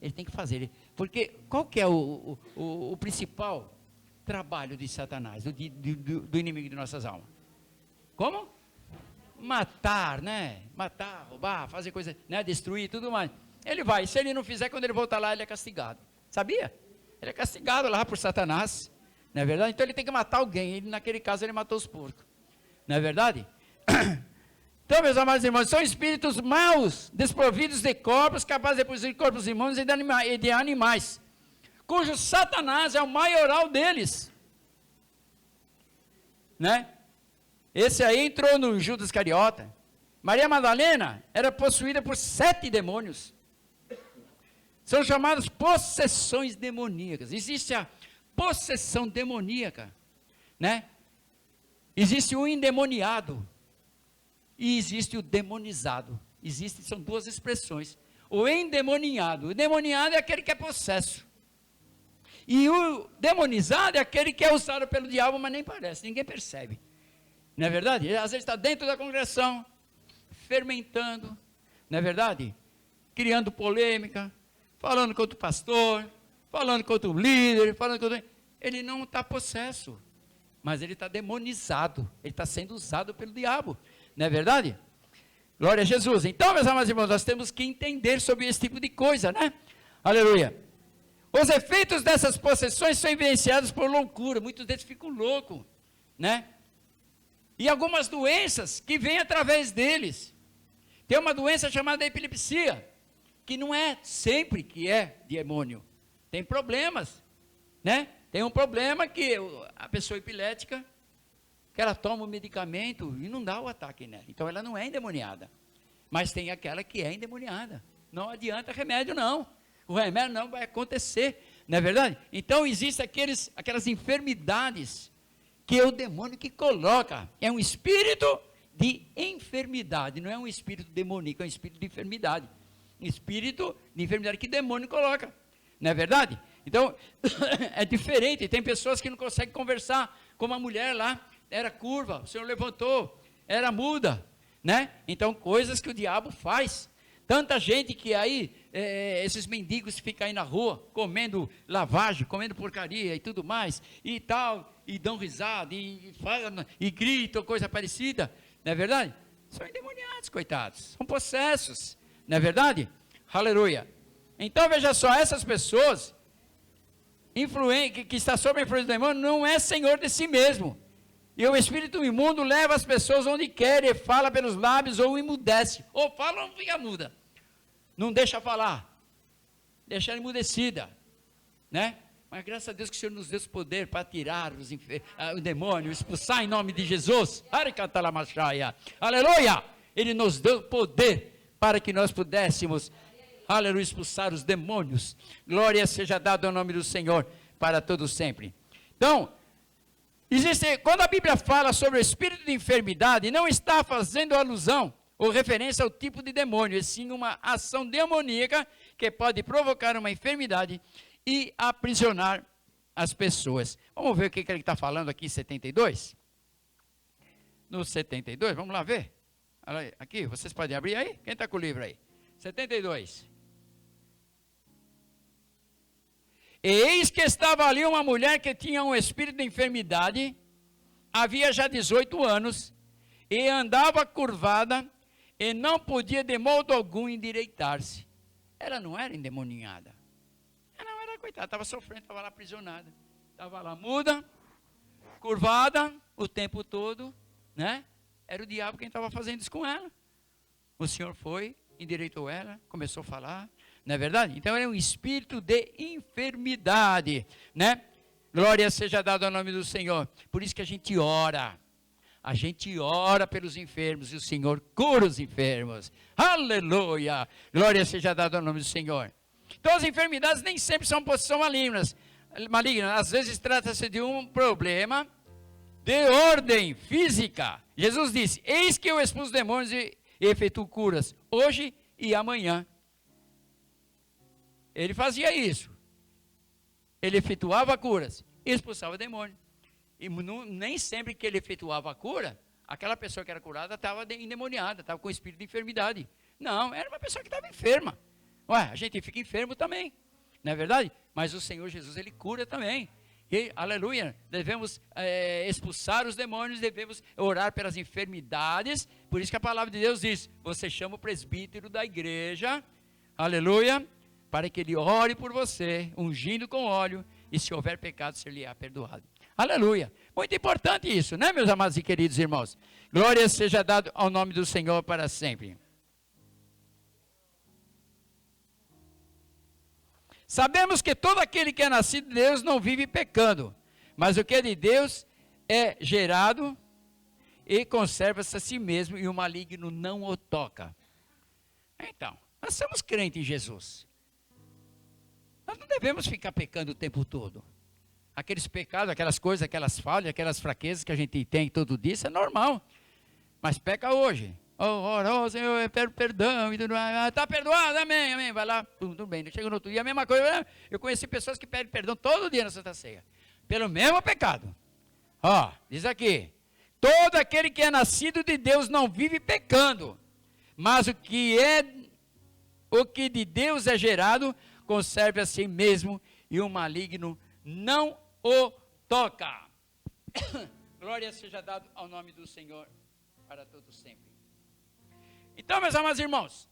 Ele tem que fazer. Porque qual que é o principal trabalho de Satanás, do inimigo de nossas almas? Como? Matar, né? Matar, roubar, fazer coisa, né? Destruir, tudo mais. Ele vai, se ele não fizer, quando ele voltar lá, ele é castigado. Sabia? Ele é castigado lá por Satanás, não é verdade? Então ele tem que matar alguém. Naquele caso ele matou os porcos, não é verdade? Então, meus amados irmãos, são espíritos maus, desprovidos de corpos, capazes de possuir corpos imundos e de animais, cujo Satanás é o maioral deles, né? Esse aí entrou no Judas Iscariote. Maria Madalena era possuída por 7 demônios. São chamadas possessões demoníacas. Existe a possessão demoníaca, né? Existe o endemoniado e existe o demonizado. São duas expressões. O endemoniado. O endemoniado é aquele que é possesso. E o demonizado é aquele que é usado pelo diabo, mas nem parece, ninguém percebe. Não é verdade? Às vezes está dentro da congregação, fermentando, não é verdade? Criando polêmica, falando contra o pastor, falando contra o líder, ele não está possesso, mas ele está demonizado, ele está sendo usado pelo diabo, não é verdade? Glória a Jesus. Então, meus amados irmãos, nós temos que entender sobre esse tipo de coisa, né? Aleluia. Os efeitos dessas possessões são evidenciados por loucura, muitos deles ficam loucos, né? E algumas doenças que vêm através deles. Tem uma doença chamada epilepsia, que não é sempre que é demônio. Tem problemas, né? Tem um problema que a pessoa epilética, que ela toma o medicamento e não dá o ataque nela. Então ela não é endemoniada. Mas tem aquela que é endemoniada. Não adianta remédio não. O remédio não vai acontecer, não é verdade? Então existem aquelas enfermidades que é o demônio que coloca. É um espírito de enfermidade, não é um espírito demoníaco, é um espírito de enfermidade. Um espírito de enfermidade que o demônio coloca, não é verdade? Então, é diferente. Tem pessoas que não conseguem conversar, como a mulher lá, era curva, o Senhor levantou, era muda, né? Então, coisas que o diabo faz. Tanta gente que aí, esses mendigos ficam aí na rua, comendo lavagem, comendo porcaria e tudo mais, e tal, e dão risada, e falam, e gritam, coisa parecida, não é verdade? São endemoniados, coitados, são possessos, não é verdade? Aleluia. Então, veja só, essas pessoas, que está sob a influência do demônio, não é senhor de si mesmo. E o espírito imundo leva as pessoas onde quer, e fala pelos lábios, ou emudece, ou fala ou fica muda, não deixa falar, deixa ela emudecida, né? Mas graças a Deus que o Senhor nos deu poder para tirar o demônio, expulsar em nome de Jesus. Aleluia! Ele nos deu poder para que nós pudéssemos aleluia, expulsar os demônios. Glória seja dada ao nome do Senhor para todo sempre. Então, quando a Bíblia fala sobre o espírito de enfermidade, não está fazendo alusão ou referência ao tipo de demônio, e sim uma ação demoníaca que pode provocar uma enfermidade e aprisionar as pessoas. Vamos ver o que ele está falando aqui em 72? No 72, vamos lá ver. Aqui, vocês podem abrir aí? Quem está com o livro aí? 72. Eis que estava ali uma mulher que tinha um espírito de enfermidade, havia já 18 anos, e andava curvada, e não podia de modo algum endireitar-se. Ela não era endemoniada. Ela não era, coitada, estava sofrendo, estava lá aprisionada. Estava lá muda, curvada, o tempo todo, né? Era o diabo quem estava fazendo isso com ela. O Senhor foi, endireitou ela, começou a falar. Não é verdade? Então é um espírito de enfermidade, né? Glória seja dada ao nome do Senhor. Por isso que a gente ora. A gente ora pelos enfermos e o Senhor cura os enfermos. Aleluia! Glória seja dada ao nome do Senhor. Então as enfermidades nem sempre são malignas. Às vezes trata-se de um problema de ordem física. Jesus disse: eis que eu expulso demônios e efetuo curas, hoje e amanhã. Ele fazia isso. Ele efetuava curas e expulsava demônio. E nem sempre que ele efetuava a cura, aquela pessoa que era curada estava endemoniada, estava com espírito de enfermidade. Não, era uma pessoa que estava enferma. Ué, a gente fica enfermo também, não é verdade? Mas o Senhor Jesus, Ele cura também. E, aleluia, devemos expulsar os demônios, devemos orar pelas enfermidades. Por isso que a palavra de Deus diz: você chama o presbítero da igreja, aleluia, para que ele ore por você, ungindo com óleo, e se houver pecado, ser-lhe-á perdoado. Aleluia. Muito importante isso, né, meus amados e queridos irmãos? Glória seja dada ao nome do Senhor para sempre. Sabemos que todo aquele que é nascido de Deus não vive pecando, mas o que é de Deus é gerado e conserva-se a si mesmo, e o maligno não o toca. Então, nós somos crentes em Jesus. Nós não devemos ficar pecando o tempo todo. Aqueles pecados, aquelas coisas, aquelas falhas, aquelas fraquezas que a gente tem todo dia, isso é normal. Mas peca hoje. Oh, Senhor, eu peço perdão. Está perdoado, amém, amém. Vai lá, tudo bem. Chega no outro dia, a mesma coisa. Eu conheci pessoas que pedem perdão todo dia na Santa Ceia. Pelo mesmo pecado. Ó, diz aqui: todo aquele que é nascido de Deus não vive pecando. Mas o que de Deus é gerado, conserve a si mesmo, e o maligno não o toca. Glória seja dada ao nome do Senhor para todos sempre. Então, meus amados irmãos,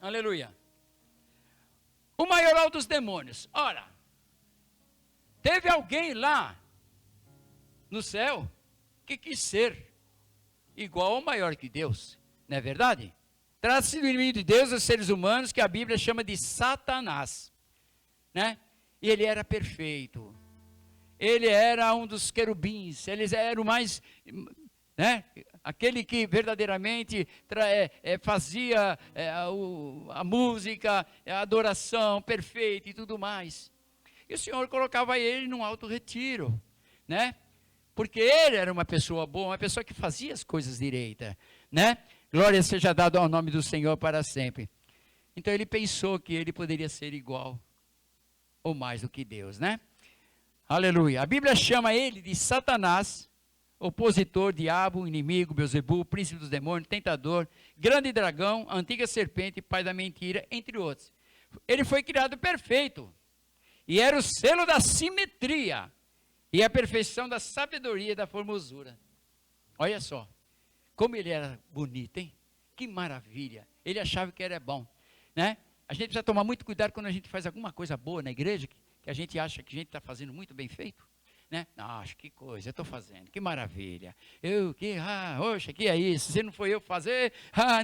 aleluia. O maioral dos demônios. Ora, teve alguém lá no céu que quis ser igual ou maior que Deus, não é verdade? Trata-se do inimigo de Deus, dos seres humanos, que a Bíblia chama de Satanás, né? E ele era perfeito. Ele era um dos querubins, eles eram o mais, né? Aquele que verdadeiramente fazia a música, a adoração perfeita e tudo mais. E o Senhor colocava ele num alto retiro, né? Porque ele era uma pessoa boa, uma pessoa que fazia as coisas direitas, né? Glória seja dada ao nome do Senhor para sempre. Então ele pensou que ele poderia ser igual ou mais do que Deus, né? Aleluia. A Bíblia chama ele de Satanás, opositor, diabo, inimigo, Beelzebul, príncipe dos demônios, tentador, grande dragão, antiga serpente, pai da mentira, entre outros. Ele foi criado perfeito, e era o selo da simetria, e a perfeição da sabedoria e da formosura. Olha só, como ele era bonito, hein? Que maravilha. Ele achava que era bom, né? A gente precisa tomar muito cuidado quando a gente faz alguma coisa boa na igreja, que a gente acha que a gente está fazendo muito bem feito. Né? Nossa, que coisa, eu estou fazendo, que maravilha. Oxe, que é isso? Se não foi eu fazer,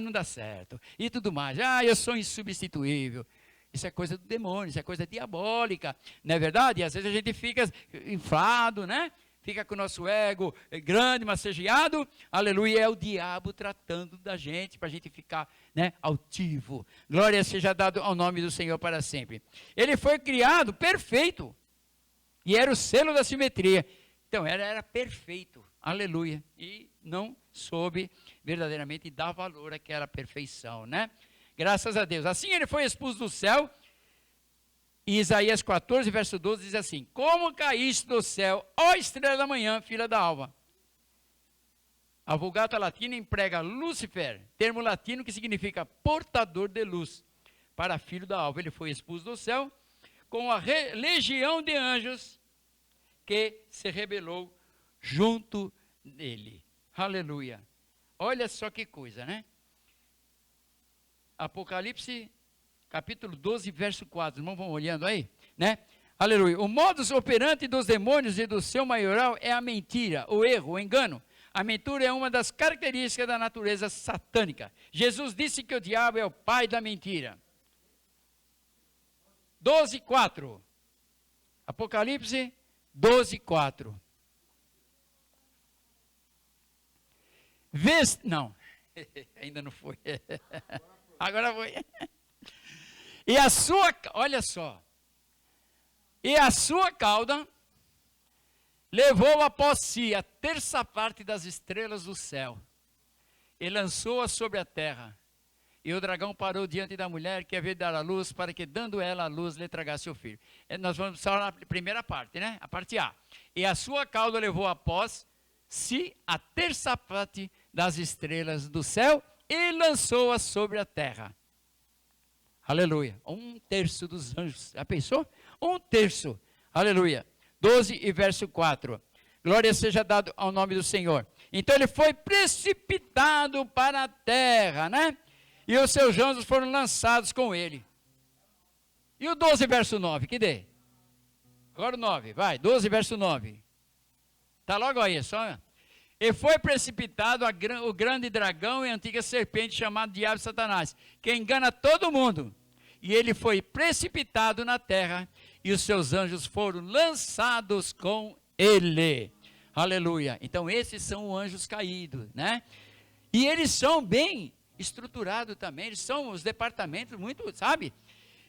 não dá certo. E tudo mais. Eu sou insubstituível. Isso é coisa do demônio, isso é coisa diabólica. Não é verdade? E às vezes a gente fica inflado, né? fica com o nosso ego grande, massageado, aleluia, é o diabo tratando da gente, para a gente ficar, né, altivo. Glória seja dado ao nome do Senhor para sempre. Ele foi criado perfeito, e era o selo da simetria. Então, era perfeito, aleluia, e não soube verdadeiramente dar valor àquela perfeição, né? Graças a Deus. Assim ele foi expulso do céu. E Isaías 14, verso 12 diz assim: como caíste do céu, ó estrela da manhã, filha da alva. A Vulgata Latina emprega Lúcifer, termo latino que significa portador de luz, para filho da alva. Ele foi expulso do céu com a legião de anjos que se rebelou junto dele. Aleluia. Olha só que coisa, né? Apocalipse, capítulo 12, verso 4. Irmãos, vão olhando aí, né? Aleluia. O modus operandi dos demônios e do seu maioral é a mentira, o erro, o engano. A mentira é uma das características da natureza satânica. Jesus disse que o diabo é o pai da mentira. 12, 4. Apocalipse 12, 4. Não, ainda não foi. Agora foi. E a sua, olha só. E a sua cauda levou após si a terça parte das estrelas do céu e lançou-a sobre a terra. E o dragão parou diante da mulher que havia de dar a luz, para que, dando ela a luz, lhe tragasse o filho. Nós vamos só na primeira parte, né? A parte A. E a sua cauda levou após si a terça parte das estrelas do céu e lançou-a sobre a terra. Aleluia. 1/3 dos anjos. Já pensou? 1/3. Aleluia. 12 e verso 4. Glória seja dado ao nome do Senhor. Então ele foi precipitado para a terra, né? E os seus anjos foram lançados com ele. E o 12 verso 9, que dê? Agora o 9, vai. 12 verso 9. Está logo aí, só. E foi precipitado o grande dragão e a antiga serpente, chamado Diabo e Satanás, que engana todo mundo. E ele foi precipitado na terra, e os seus anjos foram lançados com ele. Aleluia. Então esses são os anjos caídos, né? E eles são bem estruturados também, eles são os departamentos muito, sabe?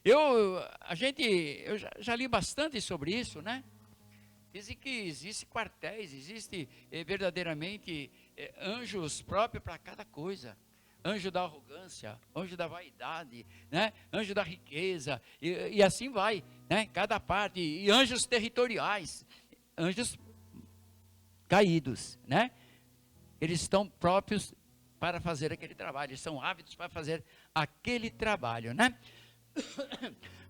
Eu já li bastante sobre isso, né? Dizem que existem quartéis, existem verdadeiramente anjos próprios para cada coisa. Anjo da arrogância, anjo da vaidade, né? Anjo da riqueza, e assim vai, né? Cada parte, e anjos territoriais, anjos caídos, né? Eles estão próprios para fazer aquele trabalho, eles são ávidos para fazer aquele trabalho, né?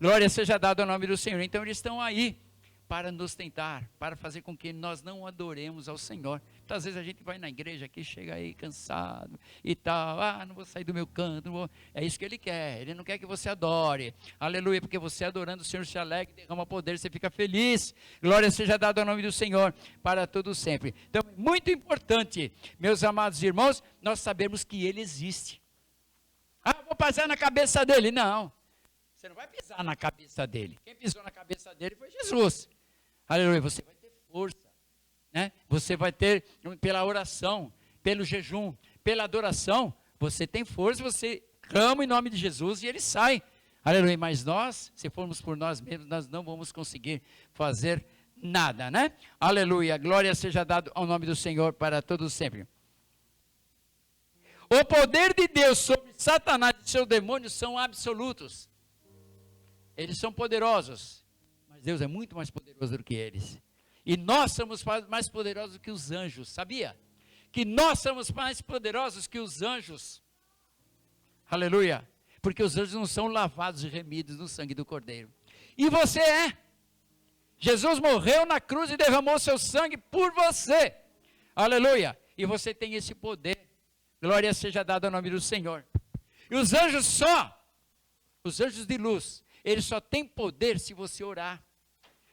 Glória seja dada ao nome do Senhor. Então eles estão aí para nos tentar, para fazer com que nós não adoremos ao Senhor. Muitas vezes a gente vai na igreja aqui, chega aí cansado e tal, não vou sair do meu canto, não vou. É isso que ele quer, ele não quer que você adore, aleluia, porque você adorando o Senhor se alegra, derrama poder, você fica feliz. Glória seja dada ao nome do Senhor, para todo sempre. Então é muito importante, meus amados irmãos, nós sabemos que ele existe. Vou pisar na cabeça dele, não, você não vai pisar na cabeça dele, quem pisou na cabeça dele foi Jesus. Aleluia, você vai ter força, né? Você vai ter, pela oração, pelo jejum, pela adoração, você tem força, você clama em nome de Jesus e ele sai. Aleluia, mas nós, se formos por nós mesmos, nós não vamos conseguir fazer nada, né? Aleluia, glória seja dado ao nome do Senhor para todos sempre. O poder de Deus sobre Satanás e seus demônios são absolutos. Eles são poderosos. Deus é muito mais poderoso do que eles. E nós somos mais poderosos do que os anjos, sabia? Que nós somos mais poderosos que os anjos. Aleluia. Porque os anjos não são lavados e remidos no sangue do Cordeiro. E você é. Jesus morreu na cruz e derramou seu sangue por você. Aleluia. E você tem esse poder. Glória seja dada ao nome do Senhor. E os anjos os anjos de luz, eles só têm poder se você orar,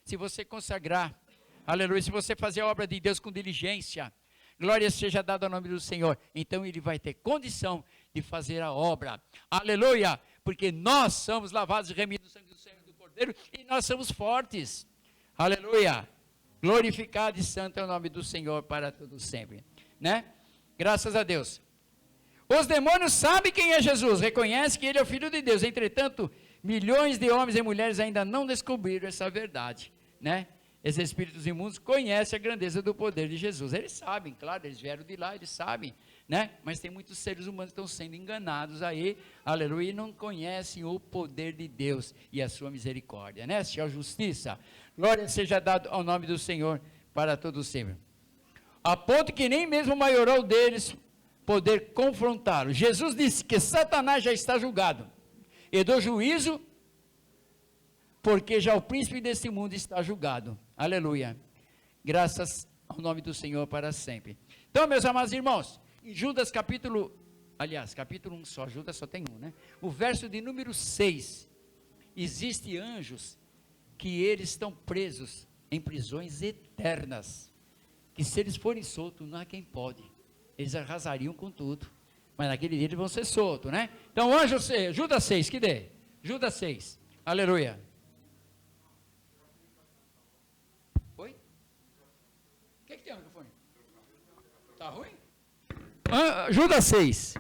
se você consagrar, aleluia, se você fazer a obra de Deus com diligência, glória seja dada ao nome do Senhor, então ele vai ter condição de fazer a obra, aleluia, porque nós somos lavados e remidos no sangue do Senhor do Cordeiro, e nós somos fortes, aleluia, Glorificado e santo é o nome do Senhor para todo sempre, né? Graças a Deus. Os demônios sabem quem é Jesus, reconhecem que ele é o Filho de Deus. Entretanto, milhões de homens e mulheres ainda não descobriram essa verdade, né? Esses espíritos imundos conhecem a grandeza do poder de Jesus. Eles sabem, claro, eles vieram de lá, eles sabem, né? Mas tem muitos seres humanos que estão sendo enganados aí, aleluia, e não conhecem o poder de Deus e a sua misericórdia, né? A justiça. Glória seja dada ao nome do Senhor para todos sempre. A ponto que nem mesmo o maioral deles poder confrontá-lo. Jesus disse que Satanás já está julgado e do juízo, porque já o príncipe desse mundo está julgado. Aleluia. Graças ao nome do Senhor para sempre. Então, meus amados irmãos, em Judas capítulo 1 só, Judas só tem um, né? O verso de número 6, existem anjos que eles estão presos em prisões eternas, que se eles forem soltos, não há quem pode, eles arrasariam com tudo, mas naquele dia eles vão ser soltos, né? Então, anjo 6, Judas 6, que dê? Judas 6, aleluia. Oi? O que tem no microfone? Está ruim? Judas 6.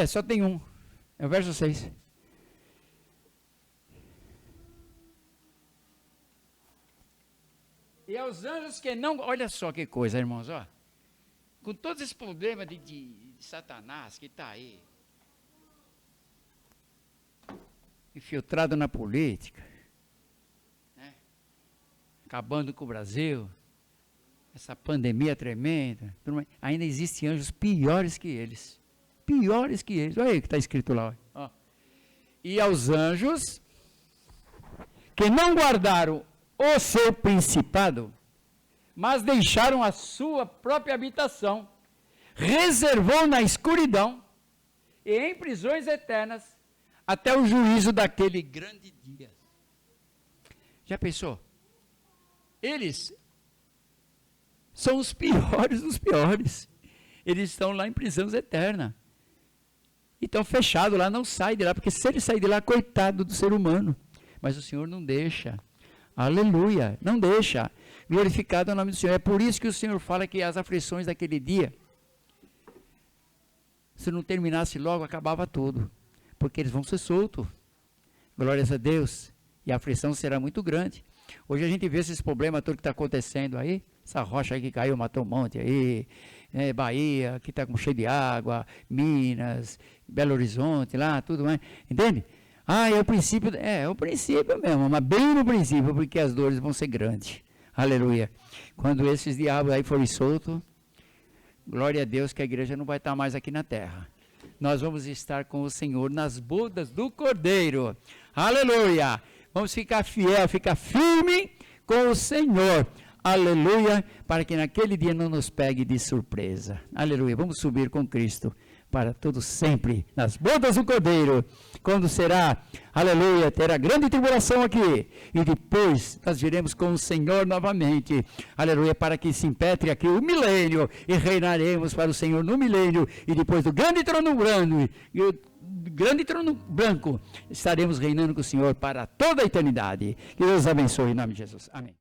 Só tem um. É o verso 6. E aos anjos que não... Olha só que coisa, irmãos, ó. Com todos esses problemas de Satanás que está aí, infiltrado na política, né? Acabando com o Brasil, essa pandemia tremenda, ainda existem anjos piores que eles. Piores que eles. Olha aí o que está escrito lá. Ó. E aos anjos que não guardaram o seu principado, mas deixaram a sua própria habitação, reservou na escuridão e em prisões eternas até o juízo daquele grande dia. Já pensou? Eles são os piores dos piores. Eles estão lá em prisões eternas. E estão fechados lá, não saem de lá, porque se ele sair de lá, coitado do ser humano. Mas o Senhor não deixa. Aleluia, não deixa. Glorificado é o nome do Senhor. É por isso que o Senhor fala que as aflições daquele dia, se não terminasse logo, acabava tudo. Porque eles vão ser soltos. Glórias a Deus. E a aflição será muito grande. Hoje a gente vê esses problemas todos que está acontecendo aí. Essa rocha aí que caiu, matou um monte aí. Bahia, que está cheio de água. Minas, Belo Horizonte, lá, tudo mais. Entende? É o princípio. É o princípio mesmo. Mas bem no princípio, porque as dores vão ser grandes. Aleluia. Quando esses diabos aí forem soltos, glória a Deus que a igreja não vai estar mais aqui na terra. Nós vamos estar com o Senhor nas bodas do Cordeiro. Aleluia. Vamos ficar fiel, ficar firme com o Senhor. Aleluia. Para que naquele dia não nos pegue de surpresa. Aleluia. Vamos subir com Cristo para todo sempre nas bodas do Cordeiro. Quando será, aleluia, terá grande tribulação aqui. E depois nós viremos com o Senhor novamente. Aleluia, para que se impetre aqui o milênio. E reinaremos para o Senhor no milênio. E depois do grande trono branco, e o grande trono branco, estaremos reinando com o Senhor para toda a eternidade. Que Deus abençoe em nome de Jesus. Amém.